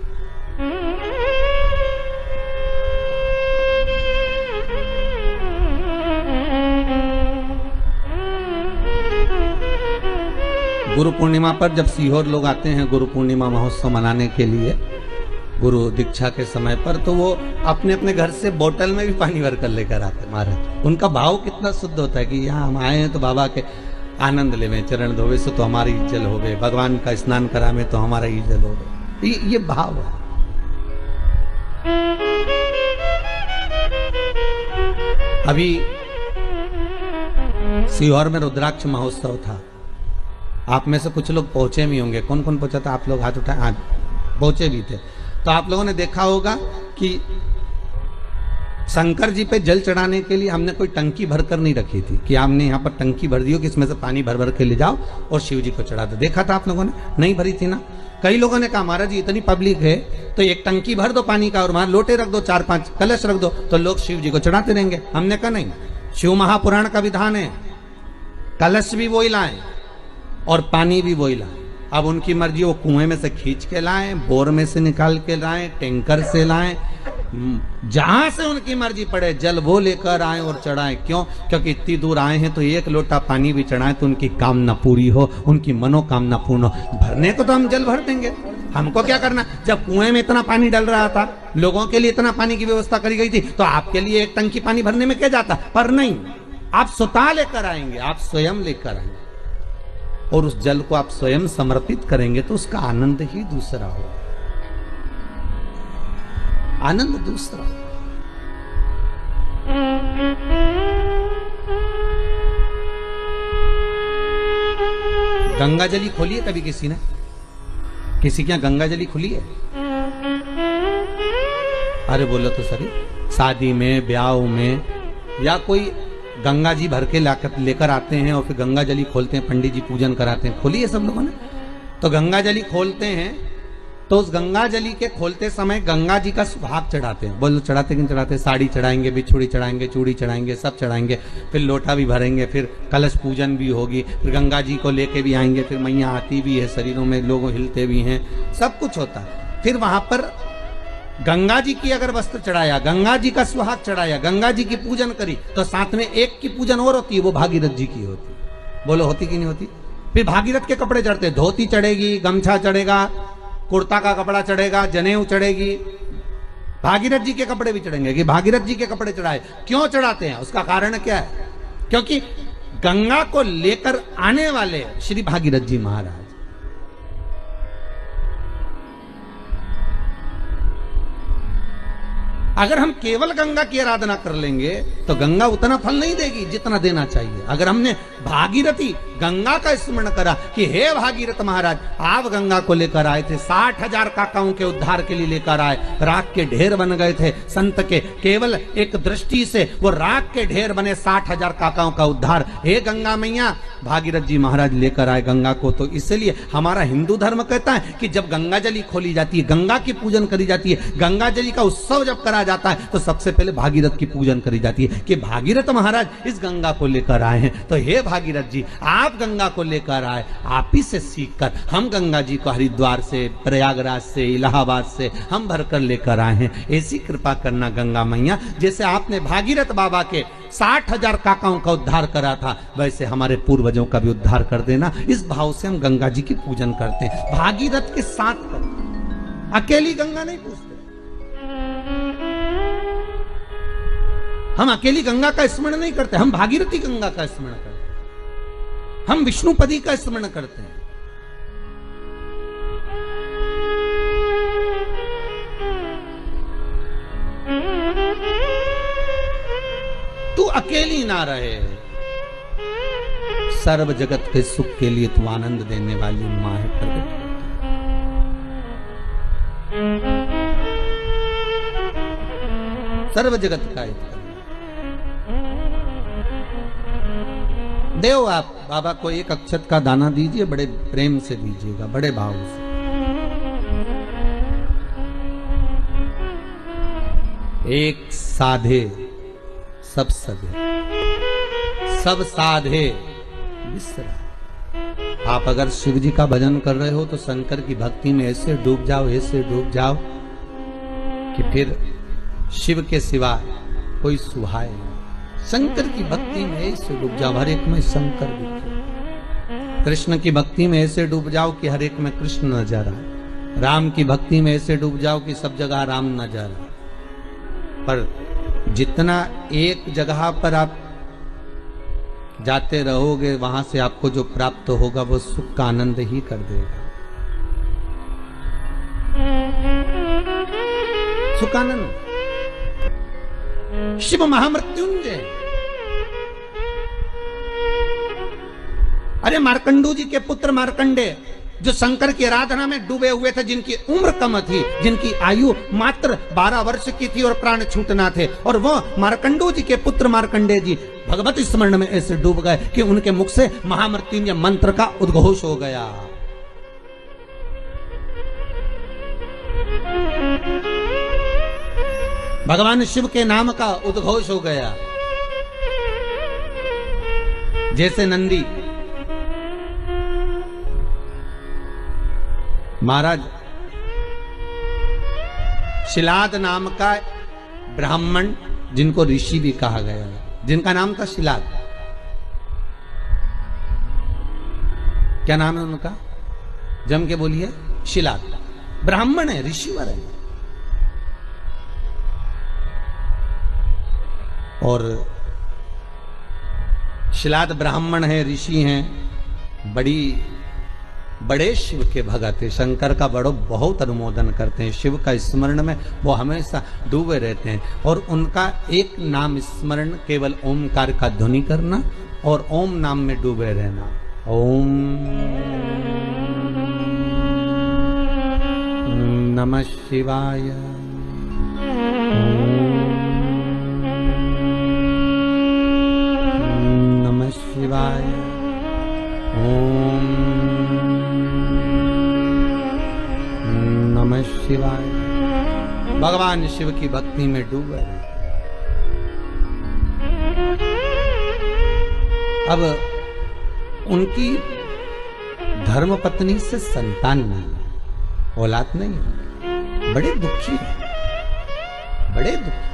S2: गुरु पूर्णिमा पर जब सीहोर लोग आते हैं गुरु पूर्णिमा महोत्सव मनाने के लिए गुरु दीक्षा के समय पर, तो वो अपने अपने घर से बोतल में भी पानी भर कर लेकर आते महाराज। उनका भाव कितना शुद्ध होता है कि यहाँ हम आए हैं तो बाबा के आनंद लेवे, चरण धोवे से तो हमारी इज्जत होवे, भगवान का स्नान करावे तो हमारा इज्जत होवे, ये भाव है। अभी सीहोर में रुद्राक्ष महोत्सव था, आप में से कुछ लोग पहुंचे भी होंगे। कौन कौन पहुंचा था? आप लोग हाथ उठाए, पहुंचे भी थे। तो आप लोगों ने देखा होगा कि शंकर जी पे जल चढ़ाने के लिए हमने कोई टंकी भरकर नहीं रखी थी कि हमने यहाँ पर टंकी भर दी हो कि इसमें से पानी भर भर के ले जाओ और शिव जी को चढ़ा दो। देखा था आप लोगों ने? नहीं भरी थी ना। कई लोगों ने कहा महाराज जी इतनी पब्लिक है तो एक टंकी भर दो पानी का और वहां लोटे रख दो, 4-5 कलश रख दो तो लोग शिव जी को चढ़ाते रहेंगे। हमने कहा नहीं, शिव महापुराण का विधान है कलश भी वही लाएं और पानी भी वही लाएं। अब उनकी मर्जी, वो कुएं में से खींच के लाएं, बोर में से निकाल के लाएं, टैंकर से लाएं, जहां से उनकी मर्जी पड़े जल वो लेकर आए और चढ़ाएं। क्यों? क्योंकि इतनी दूर आए हैं तो एक लोटा पानी भी चढ़ाएं तो उनकी कामना पूरी हो, उनकी मनोकामना पूर्ण हो। भरने को तो हम जल भर देंगे, हमको क्या करना। जब कुएं में इतना पानी डल रहा था, लोगों के लिए इतना पानी की व्यवस्था करी गई थी, तो आपके लिए एक टंकी पानी भरने में क्या जाता। पर नहीं, आप स्वतः लेकर आएंगे, आप स्वयं लेकर आएंगे और उस जल को आप स्वयं समर्पित करेंगे तो उसका आनंद ही दूसरा हो, आनंद दूसरा। गंगा जली खोली है कभी किसी ने? किसी के यहाँ गंगा जली खुली है? अरे बोलो तो सही। शादी में, ब्याह में या कोई गंगा जी भर के लेकर आते हैं और फिर गंगा जली खोलते हैं, पंडित जी पूजन कराते हैं। खोली है सब लोगों ने? तो गंगा जली खोलते हैं तो उस गंगा जली के खोलते समय गंगा जी का सुहाग चढ़ाते हैं। बोलो चढ़ाते कि नहीं चढ़ाते? साड़ी चढ़ाएंगे, बिछुड़ी चढ़ाएंगे, चूड़ी चढ़ाएंगे, सब चढ़ाएंगे, फिर लोटा भी भरेंगे, फिर कलश पूजन भी होगी, फिर गंगा जी को लेके भी आएंगे, फिर मैया आती भी है, शरीरों में लोग हिलते भी हैं, सब कुछ होता है। फिर वहां पर गंगा जी की अगर वस्त्र चढ़ाया, गंगा जी का सुहाग चढ़ाया, गंगा जी की पूजन करी, तो साथ में एक की पूजन और होती है, वो भागीरथ जी की होती। बोलो होती कि नहीं होती? फिर भागीरथ के कपड़े चढ़ते, धोती चढ़ेगी, गमछा चढ़ेगा, कुर्ता का कपड़ा चढ़ेगा, जनेऊ चढ़ेगी, भागीरथ जी के कपड़े भी चढ़ेंगे कि भागीरथ जी के कपड़े चढ़ाए। क्यों चढ़ाते हैं? उसका कारण क्या है? क्योंकि गंगा को लेकर आने वाले श्री भागीरथ जी महाराज, अगर हम केवल गंगा की आराधना कर लेंगे तो गंगा उतना फल नहीं देगी जितना देना चाहिए। अगर हमने भागीरथी गंगा का स्मरण करा कि हे भागीरथ महाराज आप गंगा को लेकर आए थे, 60,000 काकाओं के उद्धार के लिए लेकर आए, राख के ढेर बन गए थे संत के, केवल एक दृष्टि से वो राख के ढेर बने, 60,000 काकाओं का उद्धार। हे गंगा मैया, भागीरथ जी महाराज लेकर आए गंगा को। तो इसलिए हमारा हिंदू धर्म कहता है कि जब गंगा जली खोली जाती है, गंगा की पूजन करी जाती है, गंगा जली का उत्सव जब करा जाता है तो सबसे पहले भागीरथ की पूजन करी जाती है कि भागीरथ महाराज इस गंगा को लेकर आए हैं। तो हे भागीरथ जी आप गंगा को लेकर आए, आप ही से सीखकर हम गंगा जी को हरिद्वार से, प्रयागराज से, इलाहाबाद से हम भरकर लेकर आए हैं। ऐसी कृपा करना गंगा मैया, जैसे आपने भागीरथ बाबा के 60,000 काकाओं का उद्धार करा था, वैसे हमारे पूर्वजों का भी उद्धार कर देना। इस भाव से हम गंगा जी की पूजन करते हैं, भागीरथ के साथ करते, अकेली गंगा नहीं पूजते। हम अकेली गंगा का स्मरण नहीं करते, हम भागीरथी गंगा का स्मरण करते हैं, हम विष्णुपदी का स्मरण करते हैं। तू अकेली ना रहे, सर्व जगत के सुख के लिए तू आनंद देने वाली मां है प्रकट। सर्व जगत का हित कर। देव आप बाबा को एक अक्षत का दाना दीजिए, बड़े प्रेम से दीजिएगा, बड़े भाव से। एक साधे सब सधे, सब साधे विसरा। आप अगर शिव जी का भजन कर रहे हो तो शंकर की भक्ति में ऐसे डूब जाओ कि फिर शिव के सिवा कोई सुहाए नहीं। शंकर की भक्ति में ऐसे डूब जाओ हर एक में शंकर दिखे। कृष्ण की भक्ति में ऐसे डूब जाओ कि हर एक में कृष्ण नजर आए। राम की भक्ति में ऐसे डूब जाओ कि सब जगह राम नजर आए। पर जितना एक जगह पर आप जाते रहोगे वहां से आपको जो प्राप्त होगा वो सुख का आनंद ही कर देगा। सुखानंद शिव महामृत्युंजय। अरे मार्कंडू जी के पुत्र मार्कंडे जो शंकर की आराधना में डूबे हुए थे, जिनकी उम्र कम थी, जिनकी आयु मात्र 12 वर्ष की थी और प्राण छूटना थे, और वो मार्कंडू जी के पुत्र मार्कंडे जी भगवत स्मरण में ऐसे डूब गए कि उनके मुख से महामृत्युंजय मंत्र का उद्घोष हो गया। भगवान शिव के नाम का उद्घोष हो गया। जैसे नंदी महाराज शिलाद नाम का ब्राह्मण, जिनको ऋषि भी कहा गया है, जिनका नाम था शिलाद। क्या नाम है उनका? जम के बोलिए। शिलाद ब्राह्मण है, ऋषिवर है। और शिलाद ब्राह्मण है, ऋषि हैं, बड़े शिव के भगत है। शंकर का बहुत अनुमोदन करते हैं। शिव का स्मरण में वो हमेशा डूबे रहते हैं। और उनका एक नाम स्मरण केवल ओमकार का ध्वनि करना और ओम नाम में डूबे रहना। ओम नमः शिवाय। नमः शिवाय। ओम नमः शिवाय। भगवान शिव की भक्ति में डूबे। अब उनकी धर्मपत्नी से संतान नहीं, औलाद नहीं, बड़े दुखी है, बड़े दुखी।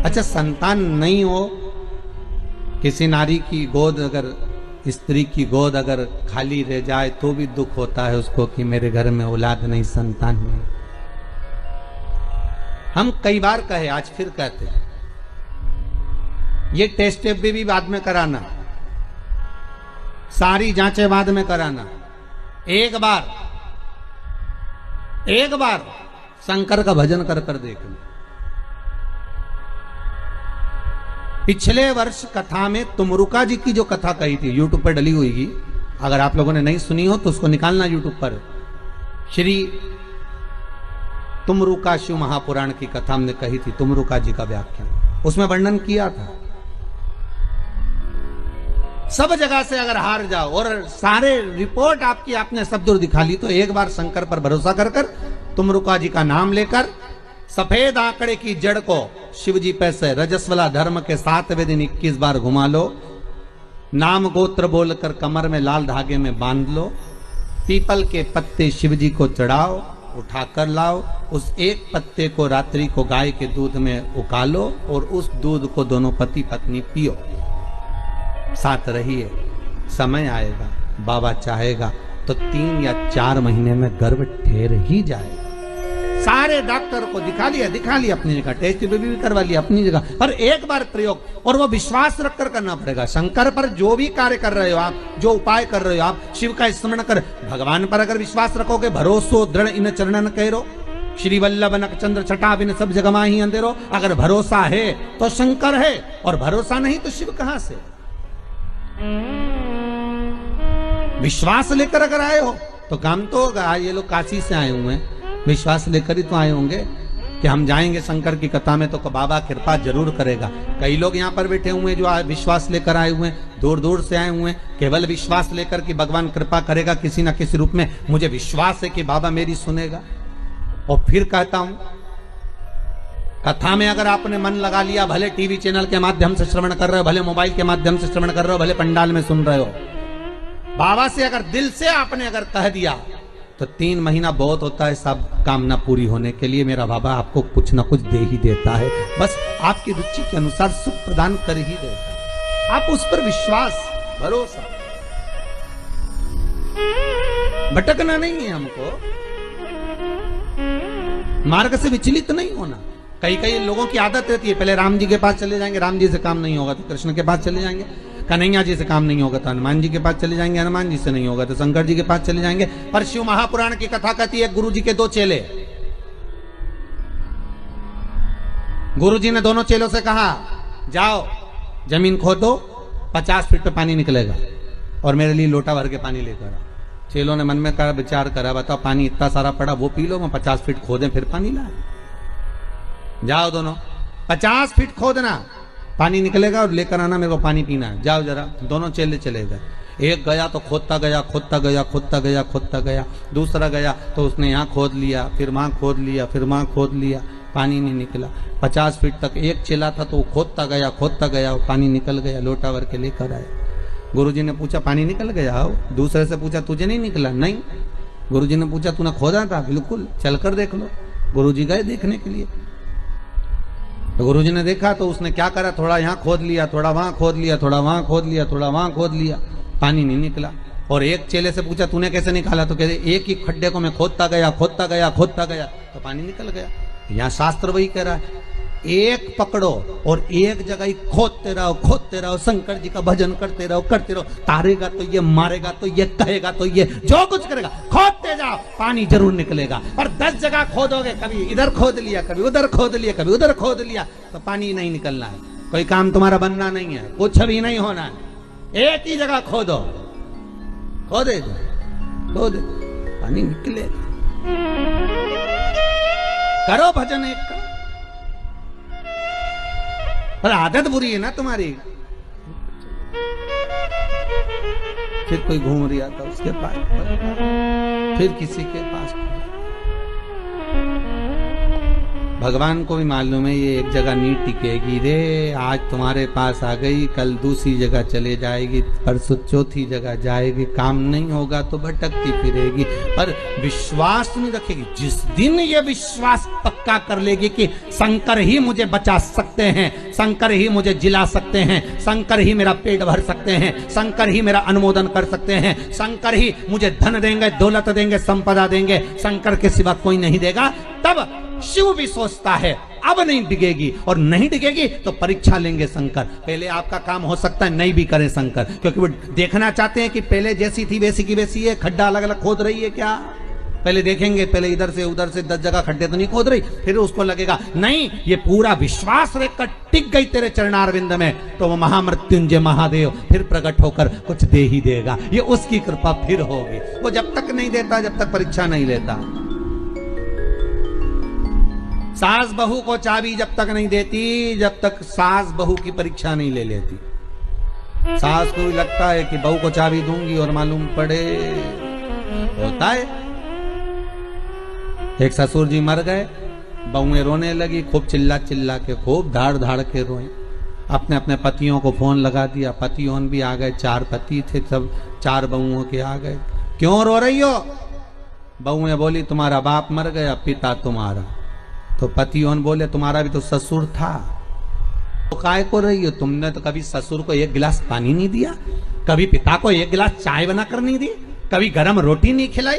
S2: अच्छा, संतान नहीं हो, किसी नारी की गोद अगर, स्त्री की गोद अगर खाली रह जाए तो भी दुख होता है उसको कि मेरे घर में औलाद नहीं, संतान नहीं। हम कई बार कहे, आज फिर कहते हैं, ये टेस्ट भी बाद में कराना, सारी जांचें बाद में कराना। एक बार शंकर का भजन कर कर देखना। पिछले वर्ष कथा में तुमरुका जी की जो कथा कही थी, यूट्यूब पर डली हुई, अगर आप लोगों ने नहीं सुनी हो तो उसको निकालना यूट्यूब पर। श्री तुमरुका शिव महापुराण की कथा हमने कही थी, तुमरुका जी का व्याख्यान, उसमें वर्णन किया था। सब जगह से अगर हार जाओ और सारे रिपोर्ट आपकी आपने सब दूर दिखा ली, तो एक बार शंकर पर भरोसा कर कर तुमरुका जी का नाम लेकर सफेद आंकड़े की जड़ को शिव जी पे से रजस्वला धर्म के 7वें दिन 21 बार घुमा लो। नाम गोत्र बोलकर कमर में लाल धागे में बांध लो। पीपल के पत्ते शिव जी को चढ़ाओ, उठाकर लाओ। उस एक पत्ते को रात्रि को गाय के दूध में उकालो और उस दूध को दोनों पति पत्नी पियो। साथ रहिए, समय आएगा, बाबा चाहेगा तो 3 या 4 महीने में गर्भ ठहर ही जाएगा। सारे डॉक्टर को दिखा लिया अपनी जगह, टेस्ट भी करवा लिया अपनी जगह, पर एक बार प्रयोग, और वो विश्वास रखकर करना पड़ेगा। शंकर पर जो भी कार्य कर रहे हो आप, जो उपाय कर रहे हो आप, शिव का स्मरण कर, भगवान पर अगर विश्वास रखोगे, भरोसो दृढ़ इन चरणन कहो, श्री वल्लभ नक चंद्र छटा बिन सब जगह माही अंधेरो। अगर भरोसा है तो शंकर है, और भरोसा नहीं तो शिव कहां से। विश्वास लेकर अगर आए हो तो काम तो होगा। ये लोग काशी से आए हुए हैं, विश्वास लेकर ही तो आए होंगे कि हम जाएंगे शंकर की कथा में तो बाबा कृपा जरूर करेगा। कई लोग यहाँ पर बैठे हुए हैं जो विश्वास लेकर आए हुए हैं, दूर दूर से आए हुए हैं, केवल विश्वास लेकर कि भगवान कृपा करेगा किसी ना किसी रूप में, मुझे विश्वास है कि बाबा मेरी सुनेगा। और फिर कहता हूं, कथा में अगर आपने मन लगा लिया, भले टीवी चैनल के माध्यम से श्रवण कर रहे हो, भले मोबाइल के माध्यम से श्रवण कर रहे हो, भले पंडाल में सुन रहे हो, बाबा से अगर दिल से आपने अगर कह दिया तो 3 महीना बहुत होता है सब कामना पूरी होने के लिए। मेरा बाबा आपको कुछ ना कुछ दे ही देता है, बस आपकी रुचि के अनुसार सुख प्रदान कर ही देता है। आप उस पर विश्वास, भरोसा, भटकना नहीं है हमको, मार्ग से विचलित नहीं होना। कई लोगों की आदत रहती है, पहले राम जी के पास चले जाएंगे, राम जी से काम नहीं होगा तो कृष्ण के पास चले जाएंगे, कन्हैया जी से काम नहीं होगा तो हनुमान जी के पास चले जाएंगे, हनुमान जी से नहीं होगा तो शंकर जी के पास चले जाएंगे। पर शिव महापुराण की कथा कहती है गुरु जी के 2 चेले, गुरु जी ने दोनों चेलों से कहा जाओ जमीन खोदो, 50 फीट पे पानी निकलेगा और मेरे लिए लोटा भर के पानी लेकर आओ। चेलों ने मन में कहा, विचार करा, बताओ पानी इतना सारा पड़ा, वो पी लो, मैं 50 फीट खोदें फिर पानी लाए। जाओ दोनों 50 फीट खोदना, पानी निकलेगा और लेकर आना, मेरे को पानी पीना है, जाओ जरा। दोनों चेले चले गए। एक गया तो खोदता गया, खोदता गया, खोदता गया, खोदता गया। दूसरा गया तो उसने यहाँ खोद लिया, फिर वहां खोद लिया, फिर वहां खोद लिया, पानी नहीं निकला। 50 फीट तक एक चेला था तो वो खोदता गया, पानी निकल गया, लोटा भर के लेकर आया। गुरुजी ने पूछा पानी निकल गया? दूसरे से पूछा तुझे नहीं निकला? नहीं। गुरुजी ने पूछा तूने खोदा था? बिल्कुल, चलकर देख लो। गुरुजी गए देखने के लिए, तो गुरुजी ने देखा तो उसने क्या करा, थोड़ा यहाँ खोद लिया, थोड़ा वहां खोद लिया, थोड़ा वहां खोद लिया, थोड़ा वहां खोद लिया, पानी नहीं निकला। और एक चेले से पूछा तूने कैसे निकाला? तो कहते एक ही खड्डे को मैं खोदता गया, तो पानी निकल गया। यहाँ शास्त्र वही कह रहा है, एक पकड़ो और एक जगह ही खोदते रहो, शंकर जी का भजन करते रहो। तारेगा तो ये, मारेगा तो ये, कहेगा तो ये, जो कुछ करेगा खोदते जाओ, पानी जरूर निकलेगा। पर 10 जगह खोदोगे, कभी इधर खोद लिया, कभी उधर खोद लिया, कभी उधर खोद लिया, तो पानी नहीं निकलना है। कोई काम तुम्हारा बनना नहीं है, कुछ भी नहीं होना है। एक ही जगह खोदो, खोदे पानी निकलेगा। करो भजन एक का, पर आदत बुरी है ना तुम्हारी। फिर कोई घूम रहा था उसके पास, फिर किसी के पास। भगवान को भी मालूम है ये एक जगह नहीं टिकेगी रे। आज तुम्हारे पास आ गई, कल दूसरी जगह चले जाएगी, परसों चौथी जगह जाएगी, काम नहीं होगा तो भटकती फिरेगी, पर विश्वास नहीं रखेगी। जिस दिन ये विश्वास पक्का कर लेगी कि शंकर ही मुझे बचा सकते हैं, शंकर ही मुझे जिला सकते हैं, शंकर ही मेरा पेट भर सकते हैं, शंकर ही मेरा अनुमोदन कर सकते हैं, शंकर ही मुझे धन देंगे, दौलत देंगे, संपदा देंगे, शंकर के सिवा कोई नहीं देगा, तब शिव भी सोचता है अब नहीं डिगेगी। और नहीं डिगेगी तो परीक्षा लेंगे शंकर। पहले आपका काम हो सकता है नहीं भी करें शंकर, क्योंकि वो देखना चाहते हैं कि पहले जैसी थी वैसी की वैसी है, खड्डा अलग अलग खोद रही है क्या। पहले देखेंगे, पहले इधर से उधर से 10 जगह खड्डे तो नहीं खोद रही, फिर उसको लगेगा नहीं ये पूरा विश्वास रेखा टिक गई तेरे चरणारविंद में, तो वो महामृत्युंजय महादेव फिर प्रकट होकर कुछ दे ही देगा। ये उसकी कृपा फिर होगी। वो जब तक नहीं देता, जब तक परीक्षा नहीं लेता। सास बहू को चाबी जब तक नहीं देती, जब तक सास बहू की परीक्षा नहीं ले लेती। सास को भी लगता है कि बहू को चाबी दूंगी और मालूम पड़े होता है। एक ससुर जी मर गए, बहुएं रोने लगी, खूब चिल्ला चिल्ला के, खूब धाड़ धाड़ के रोए। अपने अपने पतियों को फोन लगा दिया, पतियों भी आ गए, 4 पति थे, सब 4 बहुओं के आ गए। क्यों रो रही हो? बहुएं बोली तुम्हारा बाप मर गया, पिता तुम्हारा। तो पतियों बोले तुम्हारा भी तो ससुर था, तो काय को रही हो? तुमने तो कभी ससुर को 1 गिलास पानी नहीं दिया, कभी पिता को 1 गिलास चाय बनाकर नहीं दी, कभी गरम रोटी नहीं खिलाई।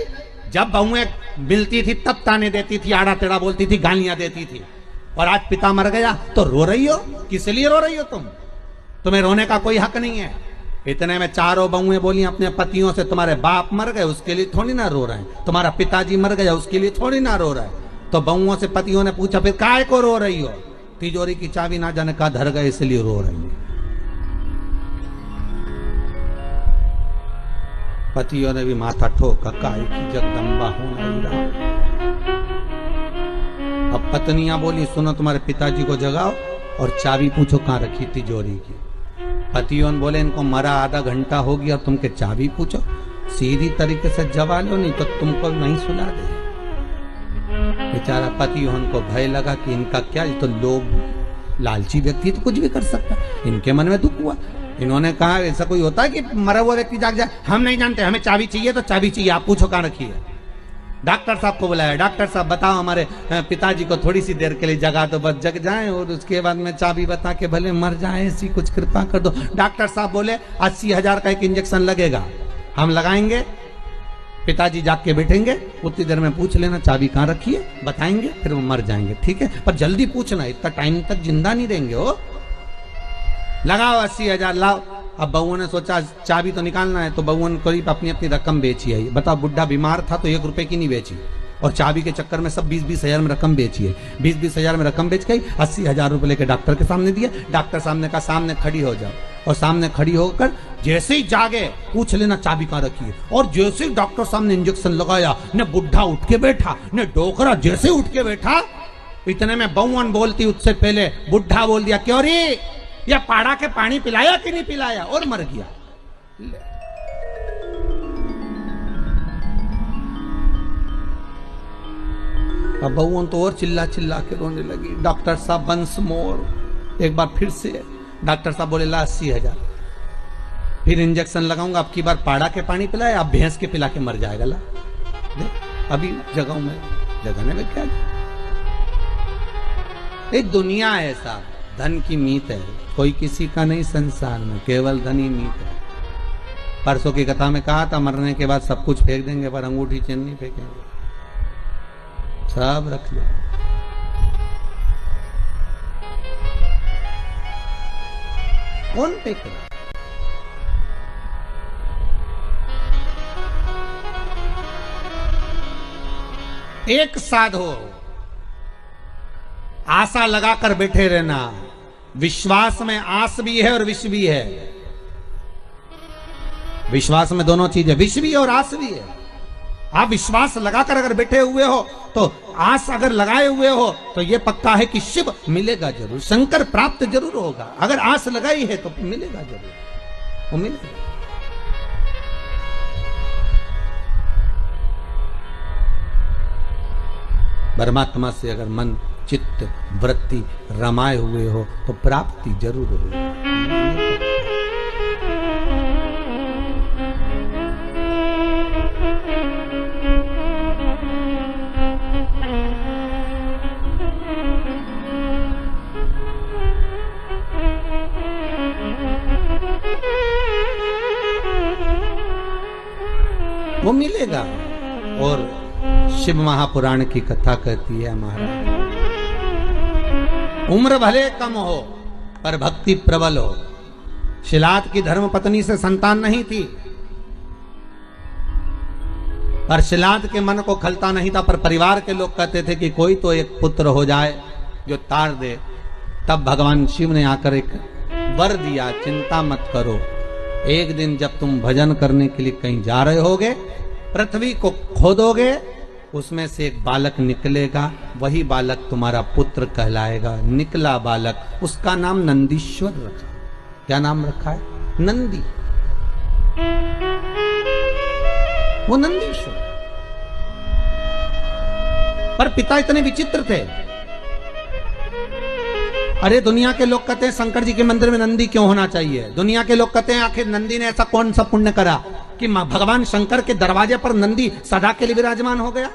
S2: जब बहुएं मिलती थी तब ताने देती थी, आड़ा टेढ़ा बोलती थी, गालियां देती थी। और आज पिता मर गया तो रो रही हो? किस लिए रो रही हो तुम? तुम्हें रोने का कोई हक नहीं है। इतने में 4 बहुएं बोली अपने पतियों से तुम्हारे बाप मर गए उसके लिए थोड़ी ना रो रहे हैं, तुम्हारा पिताजी मर गया उसके लिए थोड़ी ना रो रहे हैं। तो बहुओं से पतियों ने पूछा फिर काय को रो रही हो? तिजोरी की चाबी ना जाने का धर गए इसलिए रो रही है। पतियों ने भी माथा ठोका, काय की जगदम्बा होना। अब पत्नियां बोली सुनो तुम्हारे पिताजी को जगाओ और चाबी पूछो कहां रखी तिजोरी की। पतियों ने बोले इनको मरा आधा घंटा हो गया, तुमके चाबी पूछो। सीधी तरीके से जवा लो नहीं तो तुमको नहीं सुला दे। बेचारा पति उनको भय लगा कि इनका क्या, ये तो लोभ लालची व्यक्ति तो कुछ भी कर सकता। इनके मन में दुख हुआ। इन्होंने कहा ऐसा कोई होता है कि मरा हुआ व्यक्ति जाग जाए? हम नहीं जानते, हमें चाबी चाहिए तो चाबी चाहिए, आप पूछो कहाँ रखी है। डॉक्टर साहब को बुलाया, डॉक्टर साहब बताओ हमारे पिताजी को थोड़ी सी देर के लिए जगा दो, बस जग जाएं और उसके बाद में चाबी बता के भले मर जाए, ऐसी कुछ कृपा कर दो। डॉक्टर साहब बोले 80,000 का एक इंजेक्शन लगेगा, हम लगाएंगे, पिताजी जाग के बैठेंगे, उतनी देर में पूछ लेना चाबी कहाँ रखी है, बताएंगे, फिर वो मर जाएंगे, ठीक है? पर जल्दी पूछना, इतना टाइम तक जिंदा नहीं रहेंगे हो। लगाओ 80,000 लाओ। अब बउओं ने सोचा चाबी तो निकालना है, तो बउओं ने करीब अपनी अपनी रकम बेची है। बताओ, बुढ़ा बीमार था तो 1 रुपए की नहीं बेची, और चाबी के चक्कर में सब 20-20 हजार में रकम बेची है। 20-20 हजार में रकम बेच गई, 80,000 रुपए लेके डॉक्टर के सामने दिया। डॉक्टर सामने का सामने खड़ी हो जाओ, और सामने खड़ी होकर जैसे ही जागे पूछ लेना चाबी कहाँ रखी है। और जैसे ही डॉक्टर सामने इंजेक्शन लगाया, न बुढ़ा उठ के बैठा, न डोकरा जैसे उठ के बैठा, इतने में बउअन बोलती उससे पहले बुढ़ा बोल दिया, क्यों रे, या पाड़ा के पानी पिलाया कि नहीं पिलाया, और मर गया। अब बउअन तो और चिल्ला चिल्ला के रोने लगी। डॉक्टर साहब वंस मोर, एक बार फिर से डॉक्टर साहब बोले ला 80,000, फिर इंजेक्शन लगाऊंगा, अब की बार पाड़ा के पानी पिलाया, अब भैंस के पिला के मर जाएगा। ला अभी जगाऊं मैं, जगाने में क्या, एक दुनिया है साहब, धन की मीत है, कोई किसी का नहीं संसार में, केवल धन ही मीत है। परसों की कथा में कहा था मरने के बाद सब कुछ फेंक देंगे, पर अंगूठी चेन नहीं फेंकेंगे, सब रख लो। कौन फेंक रहा? एक साधो आशा लगाकर बैठे रहना। विश्वास में आस भी है और विष भी है। विश्वास में दोनों चीजें, विष भी और आस भी है। आप विश्वास लगाकर अगर बैठे हुए हो, तो आस अगर लगाए हुए हो, तो यह पक्का है कि शिव मिलेगा जरूर, शंकर प्राप्त जरूर होगा। अगर आस लगाई है तो मिलेगा जरूर, वो मिलेगा। परमात्मा से अगर मन चित्त वृत्ति रमाए हुए हो तो प्राप्ति जरूर होगी। वो मिलेगा। और शिव महापुराण की कथा कहती है महाराज, उम्र भले कम हो पर भक्ति प्रबल हो। शिलाद की धर्म पत्नी से संतान नहीं थी, पर शिलाद के मन को खलता नहीं था, पर परिवार के लोग कहते थे कि कोई तो एक पुत्र हो जाए जो तार दे। तब भगवान शिव ने आकर एक वर दिया, चिंता मत करो, एक दिन जब तुम भजन करने के लिए कहीं जा रहे होगे, पृथ्वी को खोदोगे, उसमें से एक बालक निकलेगा, वही बालक तुम्हारा पुत्र कहलाएगा। निकला बालक, उसका नाम नंदीश्वर रखा। क्या नाम रखा है? नंदी। वो नंदीश्वर। पर पिता इतने विचित्र थे। अरे दुनिया के लोग कहते हैं शंकर जी के मंदिर में नंदी क्यों होना चाहिए। दुनिया के लोग कहते हैं आखिर नंदी ने ऐसा कौन सा पुण्य करा कि भगवान शंकर के दरवाजे पर नंदी सदा के लिए विराजमान हो गया।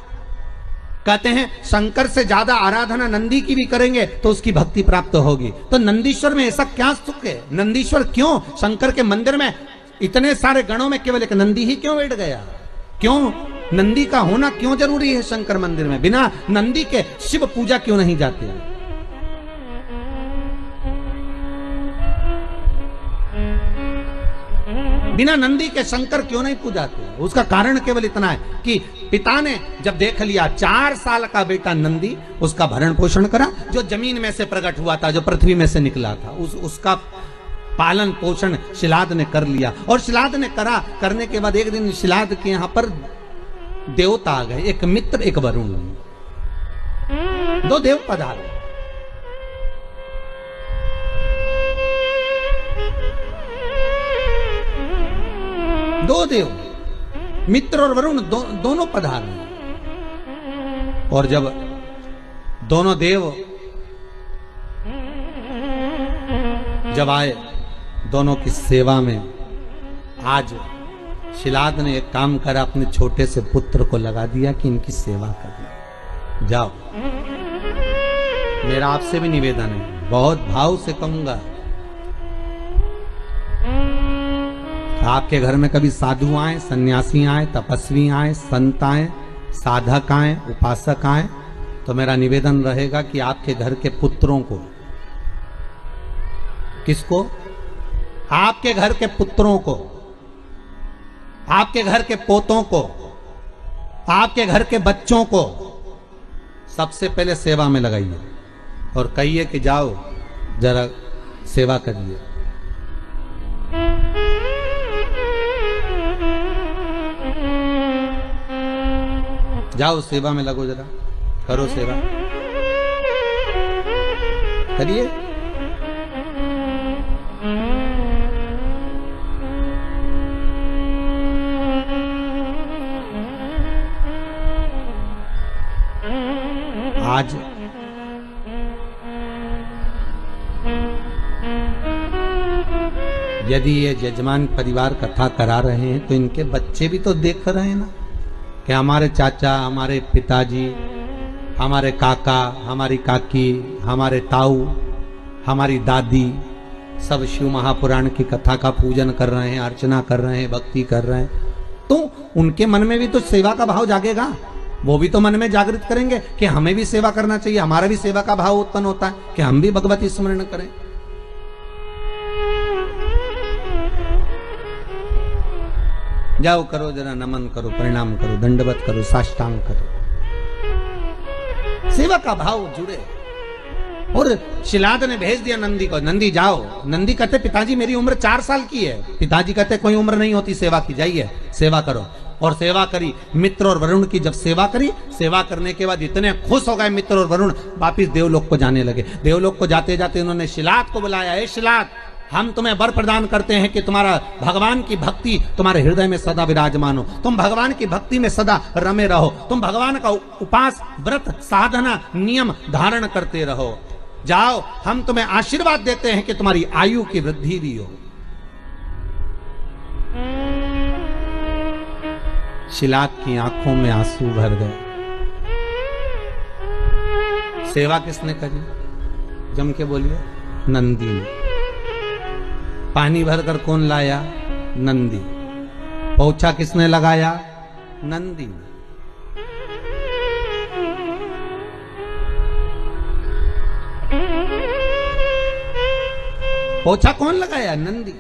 S2: कहते हैं शंकर से ज्यादा आराधना नंदी की भी करेंगे तो उसकी भक्ति प्राप्त होगी। तो नंदीश्वर में ऐसा क्या सुख है? नंदीश्वर क्यों शंकर के मंदिर में इतने सारे गणों में केवल एक नंदी ही क्यों बैठ गया? क्यों नंदी का होना क्यों जरूरी है शंकर मंदिर में? बिना नंदी के शिव पूजा क्यों नहीं जाती है? बिना नंदी के शंकर क्यों नहीं पूजाते? उसका कारण केवल इतना है कि पिता ने जब देख लिया 4 साल का बेटा नंदी, उसका भरण पोषण करा, जो जमीन में से प्रकट हुआ था, जो पृथ्वी में से निकला था, उसका पालन पोषण शिलाद ने कर लिया। और शिलाद ने करने के बाद एक दिन शिलाद के यहां पर देवता आ गए, एक मित्र एक वरुण, 2 देव पधारे। दो देव, मित्र और वरुण दोनों पधारे। और जब दोनों देव जब आए दोनों की सेवा में, आज शिलाद ने एक काम करा, अपने छोटे से पुत्र को लगा दिया कि इनकी सेवा करना। जाओ, मेरा आपसे भी निवेदन है, बहुत भाव से कहूंगा, आपके घर में कभी साधु आए, सन्यासी आए, तपस्वी आए, संत आए, साधक आए, उपासक आए, तो मेरा निवेदन रहेगा कि आपके घर के पुत्रों को, किसको? आपके घर के पुत्रों को, आपके घर के पोतों को, आपके घर के बच्चों को सबसे पहले सेवा में लगाइए और कहिए कि जाओ जरा सेवा करिए। जाओ सेवा में लगो, जरा करो सेवा, करिए। आज यदि ये यजमान परिवार कथा करा रहे हैं तो इनके बच्चे भी तो देख रहे हैं ना कि हमारे चाचा, हमारे पिताजी, हमारे काका, हमारी काकी, हमारे ताऊ, हमारी दादी सब शिव महापुराण की कथा का पूजन कर रहे हैं, अर्चना कर रहे हैं, भक्ति कर रहे हैं, तो उनके मन में भी तो सेवा का भाव जागेगा। वो भी तो मन में जागृत करेंगे कि हमें भी सेवा करना चाहिए, हमारा भी सेवा का भाव उत्पन्न होता है कि हम भी भगवती स्मरण करें। जाओ करो, जरा नमन करो, प्रणाम करो, दंडवत करो, साष्टांग करो, सेवा का भाव जुड़े। और शिलाद ने भेज दिया नंदी को, नंदी जाओ। नंदी कहते पिताजी मेरी उम्र 4 साल की है। पिताजी कहते कोई उम्र नहीं होती सेवा की, जाइए सेवा करो। और सेवा करी, मित्र और वरुण की जब सेवा करी, सेवा करने के बाद इतने खुश हो गए मित्र और वरुण, वापिस देवलोक को जाने लगे। देवलोक को जाते जाते उन्होंने शिलाद को बुलाया, ए शिलाद, हम तुम्हें वर प्रदान करते हैं कि तुम्हारा भगवान की भक्ति तुम्हारे हृदय में सदा विराजमान हो, तुम भगवान की भक्ति में सदा रमे रहो, तुम भगवान का उपास, व्रत, साधना, नियम धारण करते रहो। जाओ, हम तुम्हें आशीर्वाद देते हैं कि तुम्हारी आयु की वृद्धि भी हो। शिलाद की आंखों में आंसू भर गए। सेवा किसने करी? जम के बोलिए, नंदी ने। पानी भरकर कौन लाया? नंदी। पोछा किसने लगाया? नंदी ने। पोछा कौन लगाया? नंदी।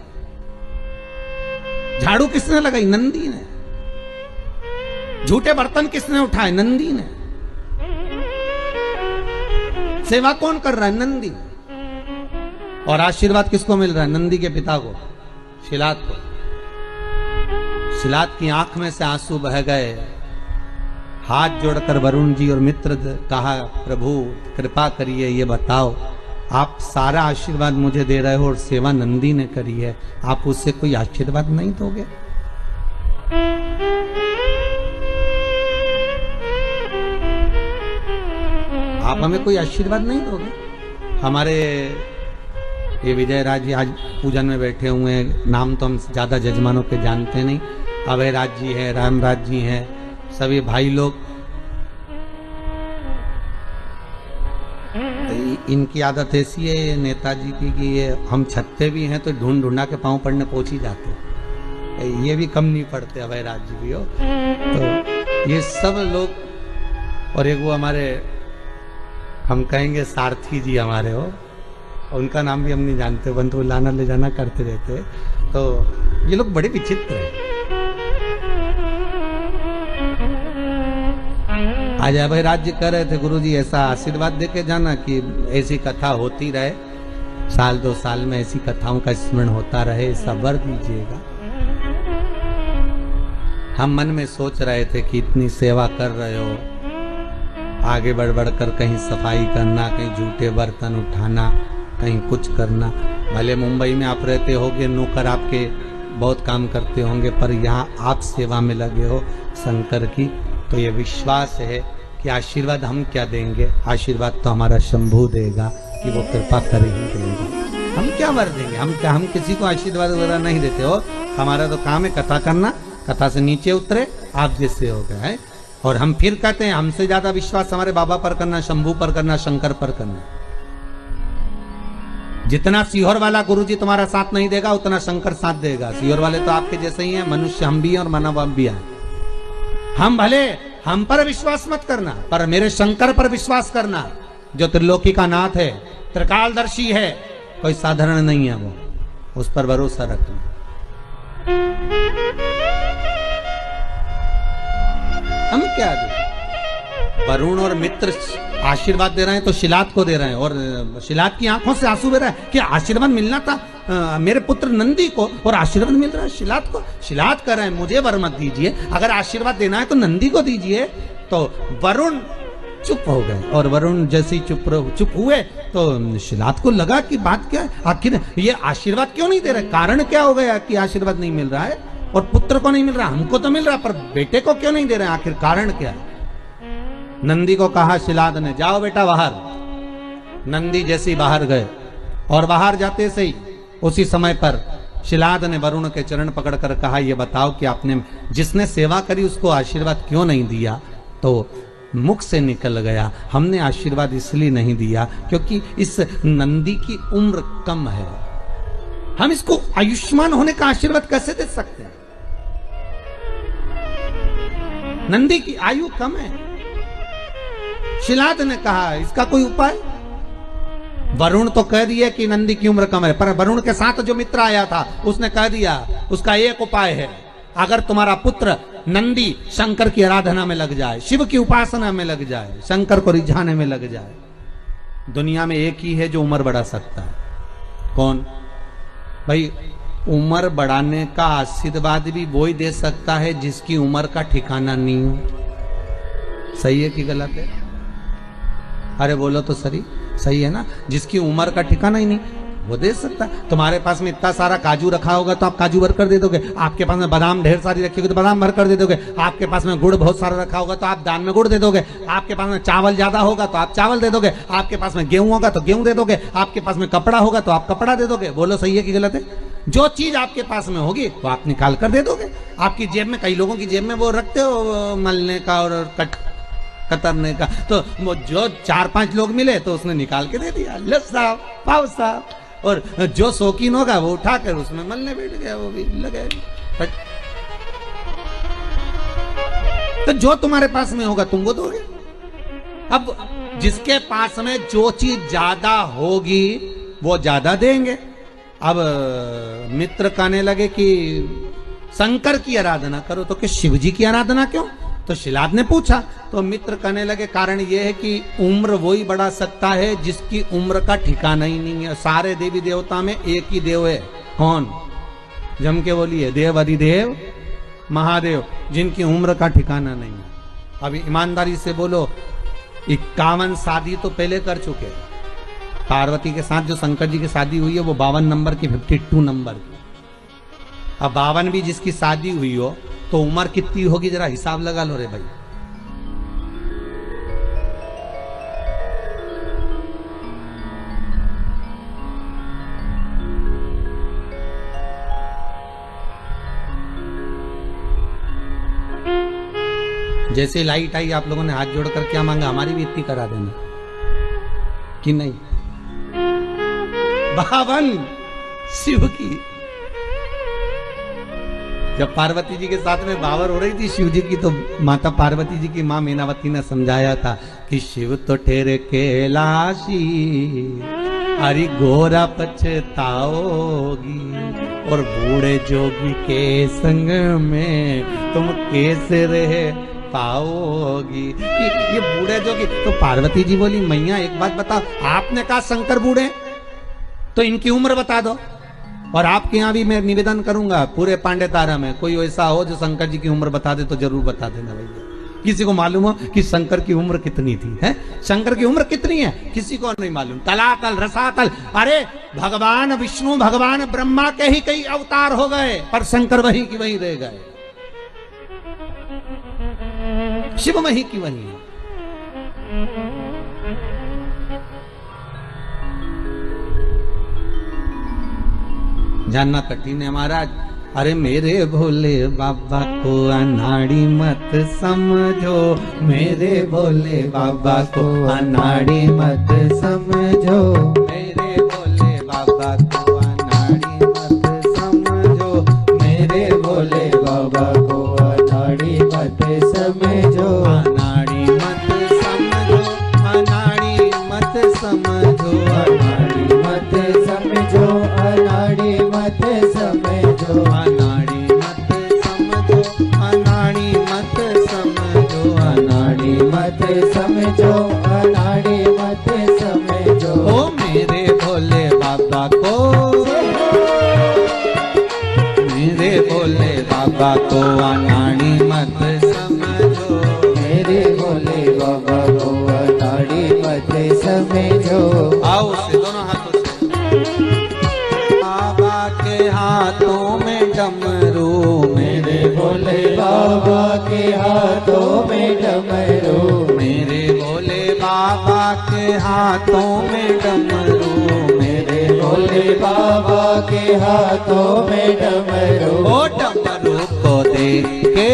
S2: झाड़ू किसने लगाई? नंदी ने। झूठे बर्तन किसने उठाए? नंदी ने। सेवा कौन कर रहा है? नंदी। और आशीर्वाद किसको मिल रहा है? नंदी के पिता को, शिलाद को। शिलाद की आंख में से आंसू बह गए। हाथ जोड़कर वरुण जी और मित्र कहा, प्रभु कृपा करिए, ये बताओ आप सारा आशीर्वाद मुझे दे रहे हो और सेवा नंदी ने करी है, आप उससे कोई आशीर्वाद नहीं दोगे? आप हमें कोई आशीर्वाद नहीं दोगे? हमारे ये विजय राज जी आज पूजन में बैठे हुए हैं, नाम तो हम ज्यादा जजमानों के जानते नहीं। अभय राज जी है, रामराज जी हैं, सभी भाई लोग। इनकी आदत ऐसी है नेताजी की कि ये हम छत्ते भी हैं तो ढूंढ ढूंढा के पांव पड़ने पहुंच ही जाते हैं। ये भी कम नहीं पड़ते, अभय राज जी भी हो। तो ये सब लोग, और एक वो हमारे, हम कहेंगे सारथी जी हमारे हो, उनका नाम भी हम नहीं जानते, बंधु लाना ले जाना करते रहते। तो ये लोग बड़े विचित्र हैं। आज अभय राज जी कह रहे थे, गुरुजी ऐसा आशीर्वाद देके जाना कि ऐसी कथा होती रहे, साल 2 साल में ऐसी कथाओं का स्मरण होता रहे, ऐसा वर दीजिएगा। हम मन में सोच रहे थे कि इतनी सेवा कर रहे हो, आगे बढ़ बढ़कर कहीं सफाई करना, कहीं झूठे बर्तन उठाना, कहीं कुछ करना। भले मुंबई में आप रहते होंगे, नौकर आपके बहुत काम करते होंगे, पर यहाँ आप सेवा में लगे हो शंकर की, तो ये विश्वास है कि आशीर्वाद हम क्या देंगे, आशीर्वाद तो हमारा शंभू देगा कि वो कृपा कर ही देगा। हम क्या वर देंगे, हम किसी को आशीर्वाद वगैरह नहीं देते हो। हमारा तो काम है कथा करना, कथा से नीचे उतरे आप जैसे हो गए हैं। और हम फिर कहते हैं हमसे ज्यादा विश्वास हमारे बाबा पर करना, शंभू पर करना, शंकर पर करना। जितना सीहोर वाला गुरुजी तुम्हारा साथ नहीं देगा उतना शंकर साथ देगा। सीहोर वाले तो आपके जैसे ही हैं, मनुष्य हम भी हैं और मानव हम भी हैं। हम भले हम पर विश्वास मत करना, पर मेरे शंकर पर विश्वास करना, जो त्रिलोकी का नाथ है, त्रिकालदर्शी है, कोई साधारण नहीं है वो, उस पर भरोसा रखना। हम क्या दे, वरुण और मित्र आशीर्वाद दे रहे हैं तो शिलात को दे रहे हैं, और शिलात की आंखों से आंसू बह रहा है कि आशीर्वाद मिलना था मेरे पुत्र नंदी को और आशीर्वाद मिल रहा है शिलात को। शिलात कर रहे हैं मुझे वर मत दीजिए, अगर आशीर्वाद देना है तो नंदी को दीजिए। तो वरुण चुप हो गए, और वरुण जैसे चुप हुए तो शिलात को लगा कि बात क्या है, आखिर ये आशीर्वाद क्यों नहीं दे रहे, कारण क्या हो गया कि आशीर्वाद नहीं मिल रहा है, और पुत्र को नहीं मिल रहा, हमको तो मिल रहा पर बेटे को क्यों नहीं दे रहे, आखिर कारण क्या है। नंदी को कहा शिलाद ने, जाओ बेटा बाहर। नंदी जैसे ही बाहर गए, और बाहर जाते से ही उसी समय पर शिलाद ने वरुण के चरण पकड़कर कहा, ये बताओ कि आपने जिसने सेवा करी उसको आशीर्वाद क्यों नहीं दिया। तो मुख से निकल गया, हमने आशीर्वाद इसलिए नहीं दिया क्योंकि इस नंदी की उम्र कम है, हम इसको आयुष्मान होने का आशीर्वाद कैसे दे सकते हैं। नंदी की आयु कम है। शिलाद ने कहा इसका कोई उपाय। वरुण तो कह दिया कि नंदी की उम्र कम है, पर वरुण के साथ जो मित्र आया था उसने कह दिया उसका एक उपाय है, अगर तुम्हारा पुत्र नंदी शंकर की आराधना में लग जाए, शिव की उपासना में लग जाए, शंकर को रिझाने में लग जाए। दुनिया में एक ही है जो उम्र बढ़ा सकता है, कौन भाई? उम्र बढ़ाने का आशीर्वाद भी वो ही दे सकता है जिसकी उम्र का ठिकाना नहीं हो। सही है कि गलत है? अरे बोलो तो सही है ना। जिसकी उम्र का ठिकाना ही नहीं वो दे सकता है। तुम्हारे पास में इतना सारा काजू रखा होगा तो आप काजू भर कर दे दोगे, आपके पास में बादाम ढेर सारी रखी होगी तो बादाम भर कर दे दोगे, आपके पास में गुड़ बहुत सारा रखा होगा तो आप दान में गुड़ दे दोगे, आपके पास में चावल ज्यादा होगा तो आप चावल दे दोगे, आपके पास में गेहूं होगा तो गेहूं दे दोगे, आपके पास में कपड़ा होगा तो आप कपड़ा दे दोगे। बोलो सही है कि गलत है? जो चीज आपके पास में होगी वो आप निकाल कर दे दोगे। आपकी जेब में, कई लोगों की जेब में वो रखते हो मलने का और कतरने का, तो वो जो 4-5 लोग मिले तो उसने निकाल के दे दिया, लो साहब पाओ साहब। और जो शौकीन होगा वो उठाकर उसमें मलने बैठ गया, वो भी लगे। तो जो तुम्हारे पास में होगा तुम वो दोगे। अब जिसके पास में जो चीज ज्यादा होगी वो ज्यादा देंगे। अब मित्र कहने लगे कि शंकर की आराधना करो, तो कि शिव जी की आराधना क्यों? तो शिलाद ने पूछा, तो मित्र कहने लगे कारण यह है कि उम्र वही बढ़ा सकता है जिसकी उम्र का ठिकाना ही नहीं है। सारे देवी देवता में एक ही देव है, कौन? जम के बोलिए, देव अधिदेव महादेव, जिनकी उम्र का ठिकाना नहीं है। अभी ईमानदारी से बोलो, 51 शादी तो पहले कर चुके। पार्वती के साथ जो शंकर जी की शादी हुई है वो 52 नंबर की, 52 नंबर की। अब 52 भी जिसकी शादी हुई हो तो उम्र कितनी होगी जरा हिसाब लगा लो रे भाई। जैसे लाइट आई आप लोगों ने हाथ जोड़कर क्या मांगा, हमारी भी इतनी करा देना कि नहीं? 52 शिव की। जब पार्वती जी के साथ में बावर हो रही थी शिव जी की, तो माता पार्वती जी की मां मीनावती ने समझाया था कि शिव तो ठहरे कैलाशी, हरि घोरा पछताओगी, और बूढ़े जोगी के संग में तुम कैसे रह पाओगी। ये बूढ़े जोगी। तो पार्वती जी बोली मैया एक बात बताओ, आपने कहा शंकर बूढ़े, तो इनकी उम्र बता दो। और आपके यहाँ भी मैं निवेदन करूंगा पूरे पांडे तारा में कोई ऐसा हो जो शंकर जी की उम्र बता दे तो जरूर बता देना भैया। किसी को मालूम हो कि शंकर की उम्र कितनी थी? है शंकर की उम्र कितनी है किसी को नहीं मालूम। तलातल रसातल, अरे भगवान विष्णु भगवान ब्रह्मा के ही कई अवतार हो गए पर शंकर वही की वही रह गए, शिव वही की वही है। जानना कठिन है महाराज। अरे मेरे भोले बाबा को अनाड़ी मत समझो, मेरे भोले बाबा को अनाड़ी मत समझो, मेरे भोले बाबा को अनाड़ी मत समझो, मेरे भोले बाबा को अनाड़ी मत समझो, अनाड़ी मत समझो, अनाड़ी मत समझो, अनाड़ी मत समझो, अनाड़ी मत समझो, अनाड़ी मत समझो, अनाड़ी मत समझो, अनाड़ी मत समझो, अनाड़ी मत समझो। ओ मेरे भोले बाबा को, मेरे भोले बाबा को अनाड़ी मत समझो, मेरे भोले बाबा को अनाड़ी मत समझो। आओ से दोनों हाथों से। बाबा के हाथों में डमरू, मेरे भोले बाबा के हाथों में डमरू, मेरे भोले बाबा के हाथों में डमरू, मेरे भोले बाबा के हाथों में डमरू। ओ डमरू को देख के,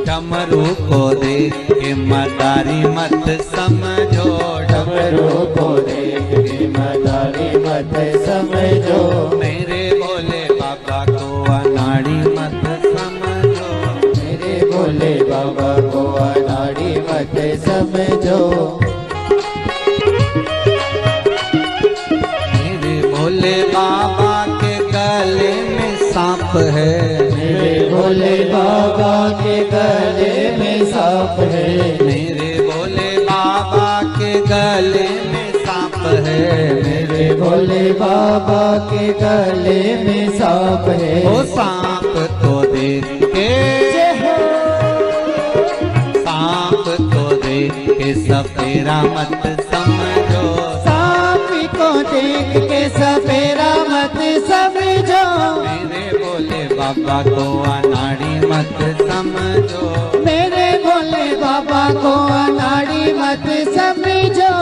S2: डमरू को देख के मदारी मत समझो, डमरू को देख के मदारी मत समझो, मेरे भोले बाबा को अनाड़ी मत समझो, मेरे भोले बाबा को अनाड़ी मत समझो। मेरे भोले बाबा के गले में सांप है, मेरे भोले बाबा के गले में सांप है, मेरे भोले बाबा के गले में सांप है, मेरे भोले बाबा के गले में सांप है। ओ सांप को देख के, सांप को देख के सपेरा मत समझो, सांप को देख के सपेरा मत समझो, मेरे भोले बाबा को अनाड़ी मत समझो, मेरे भोले बाबा को अनाड़ी मत समझो।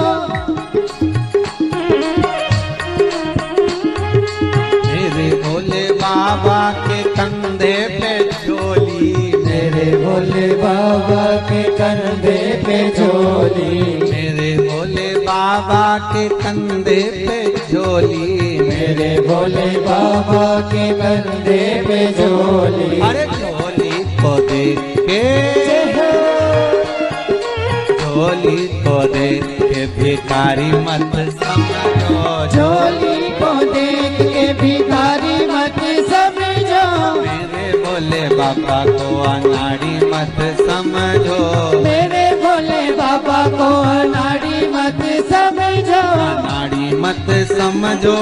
S2: मेरे भोले बाबा के कंधे पे झोली, मेरे भोले बाबा के कंधे पे झोली, मेरे भोले बाबा के कंधे पे झोली, मेरे भोले बाबा के कंधे पे झोली। अरे झोली को देख के, झोली को देख के भिखारी मत समझो, झोली को देख के भिखारी मत समझो, मेरे भोले बाबा को अनाड़ी मत समझो, मेरे भोले बाबा को अनाड़ी मत समझो, अनाड़ी मत समझो,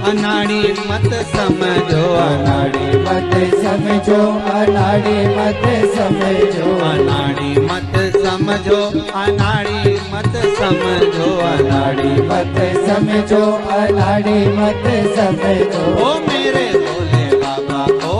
S2: अनाड़ी मत समझो, अनाड़ी मत समझो, अनाड़ी मत समझो, अनाड़ी मत समझो, अनाड़ी मत समझो, अनाड़ी मत समझो, अनाड़ी मत समझो। ओ मेरे भोले बाबा को,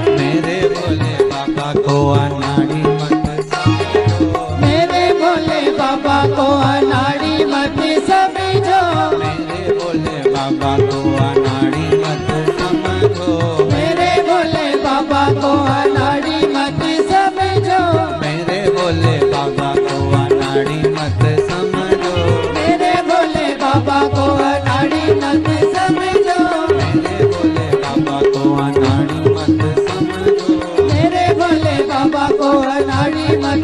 S2: मेरे भोले बाबा को अनाड़ी मत समझो, मेरे भोले बाबा को अनाड़ी मत समझो, मेरे भोले बाबा को अनाड़ी मत समझो, मेरे भोले बाबा को अनाड़ी मत समझो, मेरे भोले बाबा को अनाड़ी मत समझो, मेरे भोले बाबा को अनाड़ी मत समझो, मेरे भोले बाबा को अनाड़ी मत समझो, मेरे भोले बाबा को अनाड़ी मत।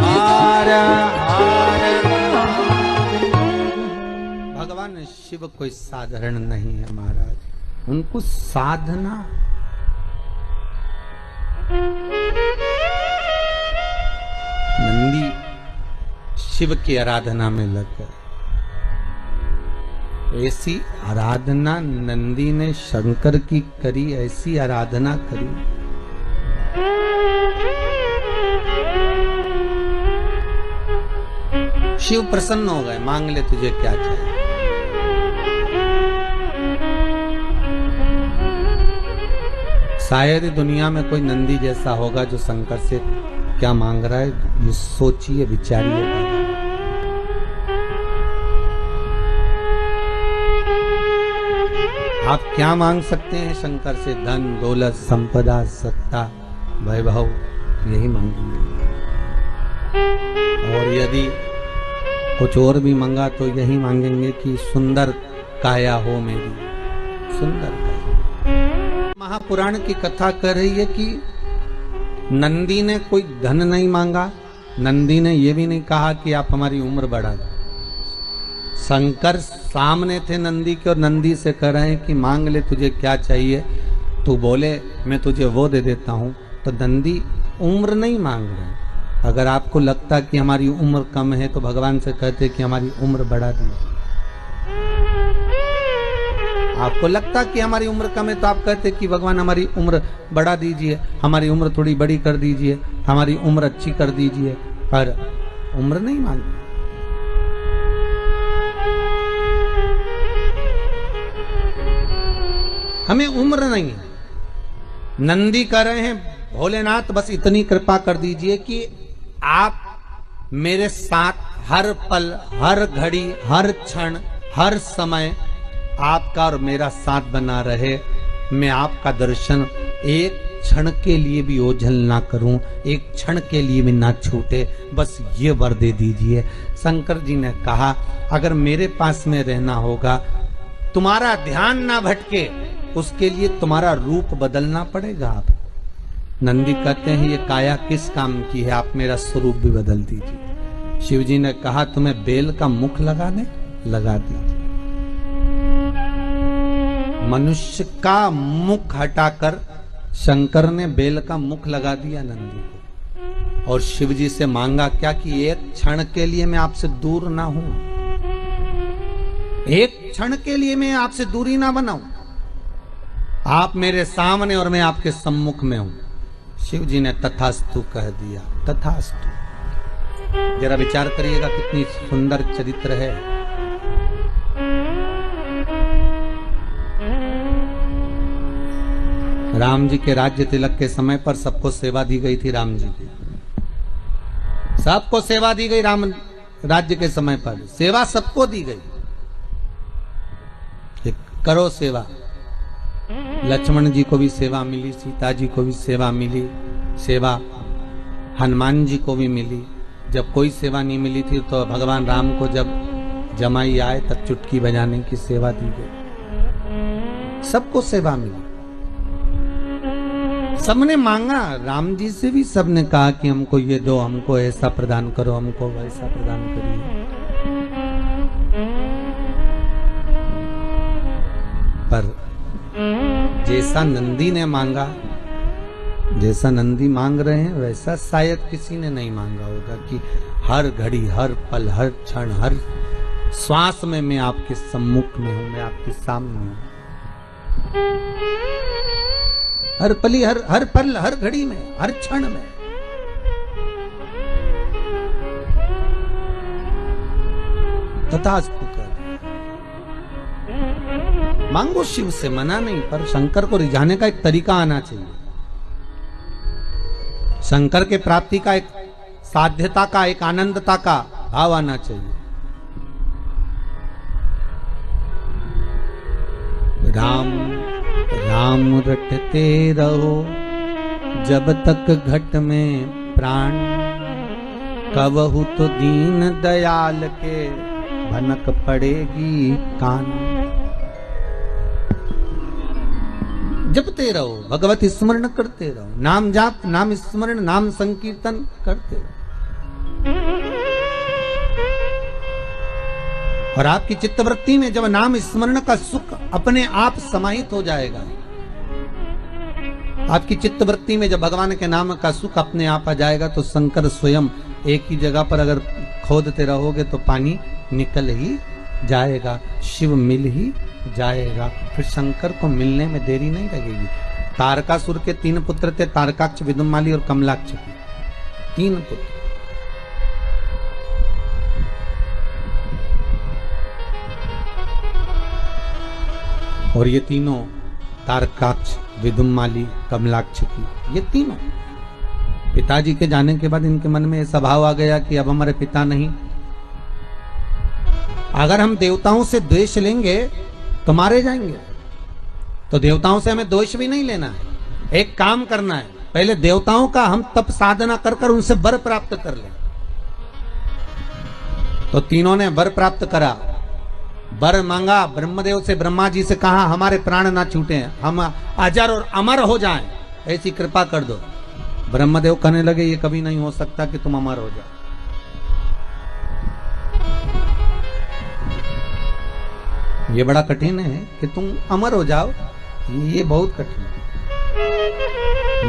S2: भगवान शिव कोई साधारण नहीं है महाराज, उनको साधना नंदी शिव की आराधना में लग गए। ऐसी आराधना नंदी ने शंकर की करी, ऐसी आराधना करी। शिव प्रसन्न हो गए, मांग ले तुझे क्या चाहिए। शायद दुनिया में कोई नंदी जैसा होगा जो शंकर से क्या मांग रहा है, ये सोचिए, विचारिए। आप क्या मांग सकते हैं शंकर से? धन, दौलत, संपदा, सत्ता, वैभव, यही मांगेंगे। और यदि कुछ और भी मांगा तो यही मांगेंगे कि सुंदर काया हो मेरी, सुंदर काया। महापुराण की कथा कह रही है कि नंदी ने कोई धन नहीं मांगा, नंदी ने यह भी नहीं कहा कि आप हमारी उम्र बढ़ा दो। शंकर सामने थे नंदी के और नंदी से कह रहे हैं कि मांग ले, तुझे क्या चाहिए। तू बोले मैं तुझे वो दे देता हूं। तो नंदी उम्र नहीं मांग रहे। अगर आपको लगता कि हमारी उम्र कम है तो भगवान से कहते कि हमारी उम्र बढ़ा दीजिए। आपको लगता कि हमारी उम्र कम है तो आप कहते कि भगवान हमारी उम्र बढ़ा दीजिए, हमारी उम्र थोड़ी बड़ी कर दीजिए, हमारी उम्र अच्छी कर दीजिए। पर उम्र नहीं मांगी। हमें उम्र नहीं है। नंदी कह रहे हैं भोलेनाथ बस इतनी कृपा कर दीजिए कि आप मेरे साथ हर पल, हर घड़ी, हर क्षण, हर समय आपका और मेरा साथ बना रहे। मैं आपका दर्शन एक क्षण के लिए भी ओझल ना करूं, एक क्षण के लिए भी ना छूटे, बस ये वर दे दीजिए। शंकर जी ने कहा अगर मेरे पास में रहना होगा, तुम्हारा ध्यान ना भटके, उसके लिए तुम्हारा रूप बदलना पड़ेगा। आप नंदी कहते हैं ये काया किस काम की है, आप मेरा स्वरूप भी बदल दीजिए। शिव जी ने कहा तुम्हें बेल का मुख लगा दे, लगा दीजिए। मनुष्य का मुख हटाकर शंकर ने बेल का मुख लगा दिया नंदी को। और शिव जी से मांगा क्या कि एक क्षण के लिए मैं आपसे दूर ना हूं, एक क्षण के लिए मैं आपसे दूरी ना बनाऊं। आप मेरे सामने और मैं आपके सम्मुख में हूं। शिव जी ने तथास्तु कह दिया। तथास्तु। जरा विचार करिएगा कितनी सुंदर चरित्र है। राम जी के राज्य तिलक के समय पर सबको सेवा दी गई थी। राम जी की सबको सेवा दी गई। राम राज्य के समय पर सेवा सबको दी गई। करो सेवा। लक्ष्मण जी को भी सेवा मिली, सीता जी को भी सेवा मिली, सेवा हनुमान जी को भी मिली। जब कोई सेवा नहीं मिली थी तो भगवान राम को जब जमाई आए तब चुटकी बजाने की सेवा दी गई। सबको सेवा मिली, सबने मांगा। राम जी से भी सबने कहा कि हमको ये दो, हमको ऐसा प्रदान करो, हमको वैसा प्रदान करिए। पर जैसा नंदी ने मांगा, जैसा नंदी मांग रहे हैं वैसा शायद किसी ने नहीं मांगा होगा कि हर घड़ी, हर पल, हर क्षण, हर श्वास में मैं आपके सम्मुख में हूं, मैं आपके सामने हूं। हर पली, हर पल, हर घड़ी में, हर क्षण में। तथास्तु कर मांगो, शिव से मना नहीं, पर शंकर को रिझाने का एक तरीका आना चाहिए। शंकर के प्राप्ति का एक साध्यता का, एक आनंदता का भाव आना चाहिए। राम राम रटते रहो जब तक घट में प्राण, कबहू तो दीन दयाल के भनक पड़ेगी कान। जपते रहो, भगवत स्मरण करते रहो, नाम जाप, नाम स्मरण, नाम संकीर्तन करते रहो। और आपकी चित्तवृत्ति में जब नाम स्मरण का सुख अपने आप समाहित हो जाएगा, आपकी चित्तवृत्ति में जब भगवान के नाम का सुख अपने आप आ जाएगा, तो शंकर स्वयं एक ही जगह पर अगर खोदते रहोगे तो पानी निकल ही जाएगा, शिव मिल ही जाएगा। फिर शंकर को मिलने में देरी नहीं लगेगी। तारकासुर के 3 पुत्र थे, तारकाक्ष, विदुमाली और कमलाक्ष के 3 पुत्र। और ये तीनों तारकाक्ष, विदुमाली, कमलाक्ष की, ये तीनों पिताजी के जाने के बाद इनके मन में ऐसा भाव आ गया कि अब हमारे पिता नहीं। अगर हम देवताओं से द्वेष लेंगे तो मारे जाएंगे, तो देवताओं से हमें द्वेष भी नहीं लेना है। एक काम करना है, पहले देवताओं का हम तप साधना कर कर उनसे वर प्राप्त कर लें। तो तीनों ने वर प्राप्त करा, वर मांगा ब्रह्मदेव से, ब्रह्मा जी से कहा हमारे प्राण ना छूटे, हम अजर और अमर हो जाएं, ऐसी कृपा कर दो। ब्रह्मदेव कहने लगे ये कभी नहीं हो सकता कि तुम अमर हो जाओ। ये बड़ा कठिन है कि तुम अमर हो जाओ, ये बहुत कठिन है।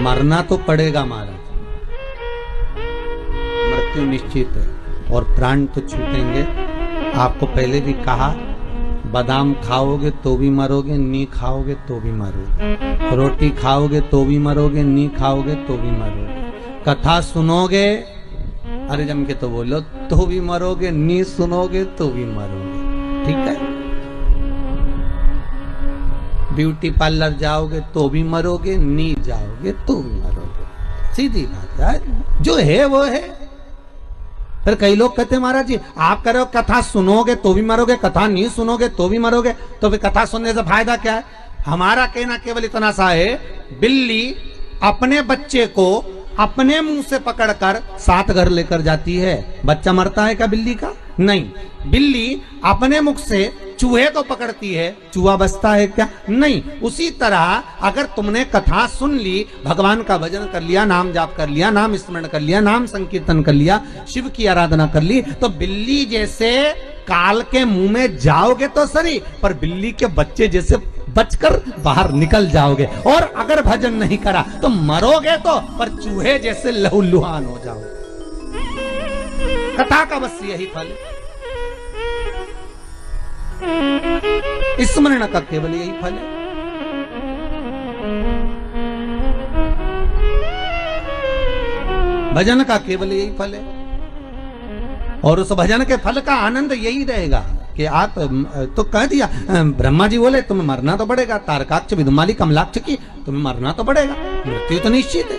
S2: मरना तो पड़ेगा महाराज, मृत्यु निश्चित है और प्राण तो छूटेंगे। आपको पहले भी कहा, बादाम खाओगे तो भी मरोगे, नी खाओगे तो भी मरोगे, रोटी खाओगे तो भी मरोगे, नी खाओगे तो भी मरोगे, कथा सुनोगे, अरे जम के तो बोलो, तो भी मरोगे, नी सुनोगे तो भी मरोगे। ठीक है, ब्यूटी पार्लर जाओगे तो भी मरोगे, नी जाओगे तो भी मरोगे। सीधी बात है, जो है वो है। फिर कई लोग कहते हैं महाराज जी आप कह रहे हो कथा सुनोगे तो भी मरोगे, कथा नहीं सुनोगे तो भी मरोगे, तो फिर कथा सुनने से फायदा क्या है? हमारा कहना केवल इतना सा है, बिल्ली अपने बच्चे को अपने मुंह से पकड़कर 7 घर लेकर जाती है, बच्चा मरता है क्या बिल्ली का? नहीं। बिल्ली अपने मुख से चूहे को पकड़ती है, चूहा बचता है क्या? नहीं। उसी तरह अगर तुमने कथा सुन ली, भगवान का भजन कर लिया, नाम जाप कर लिया, नाम स्मरण कर लिया, नाम संकीर्तन कर लिया, शिव की आराधना कर ली, तो बिल्ली जैसे काल के मुंह में जाओगे तो सही, पर बिल्ली के बच्चे जैसे बचकर बाहर निकल जाओगे। और अगर भजन नहीं करा तो मरोगे तो, पर चूहे जैसे लहूलुहान हो जाओगे। कथा का बस यही फल है, स्मरण का केवल यही फल है। भजन का केवल यही फल है, और उस भजन के फल का आनंद यही रहेगा कि आप तो कह दिया, ब्रह्मा जी बोले तुम्हें मरना तो पड़ेगा, तारकाक्ष विदुमाली कमलाक्ष की तुम्हें मरना तो पड़ेगा, मृत्यु तो निश्चित है,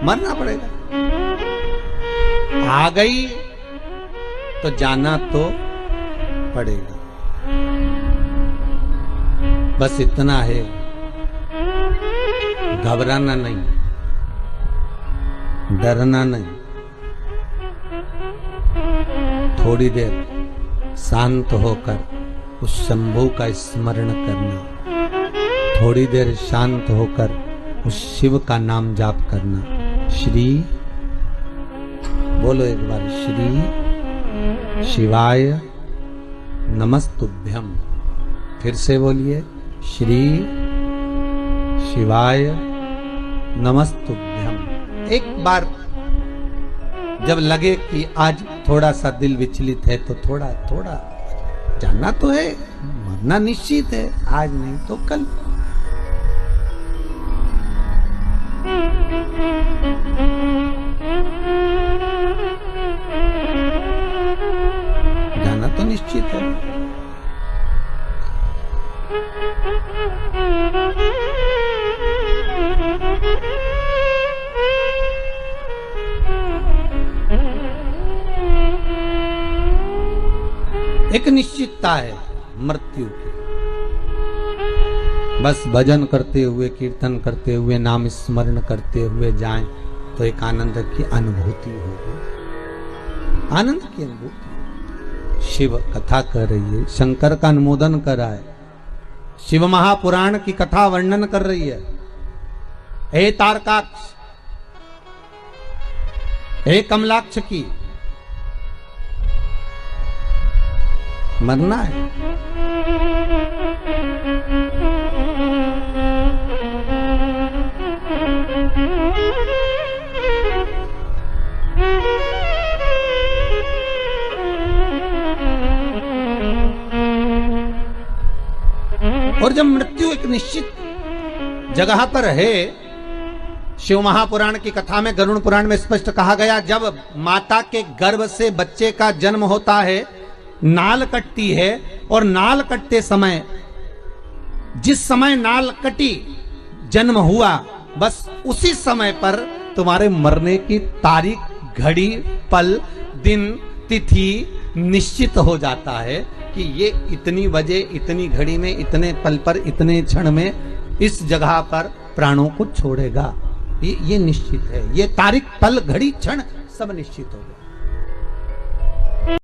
S2: मरना पड़ेगा। आ गई तो जाना तो पड़ेगा, बस इतना है, घबराना नहीं, डरना नहीं, थोड़ी देर शांत होकर उस शंभू का स्मरण करना, थोड़ी देर शांत होकर उस शिव का नाम जाप करना। श्री बोलो एक बार, श्री शिवाय नमस्तुभ्यम। फिर से बोलिए, श्री शिवाय नमस्तुभ्यम। एक बार जब लगे कि आज थोड़ा सा दिल विचलित है तो थोड़ा थोड़ा जानना तो है, मरना निश्चित है, आज नहीं तो कल। जाना तो निश्चित है। एक निश्चितता है मृत्यु की, बस भजन करते हुए, कीर्तन करते हुए, नाम स्मरण करते हुए जाएं तो एक आनंद की अनुभूति होगी, आनंद की अनुभूति। शिव कथा कर रही है, शंकर का अनुमोदन कर रहा है, शिव महापुराण की कथा वर्णन कर रही है। हे तारकाक्ष, हे कमलाक्ष की, मरना है। और जब मृत्यु एक निश्चित जगह पर है, शिव महापुराण की कथा में, गरुड़ पुराण में स्पष्ट कहा गया, जब माता के गर्भ से बच्चे का जन्म होता है, नाल कटती है, और नाल कटते समय, जिस समय नाल कटी, जन्म हुआ, बस उसी समय पर तुम्हारे मरने की तारीख, घड़ी, पल, दिन, तिथि निश्चित हो जाता है कि ये इतनी बजे, इतनी घड़ी में, इतने पल पर, इतने क्षण में इस जगह पर प्राणों को छोड़ेगा। ये निश्चित है, ये तारीख, पल, घड़ी, क्षण सब निश्चित हो गया।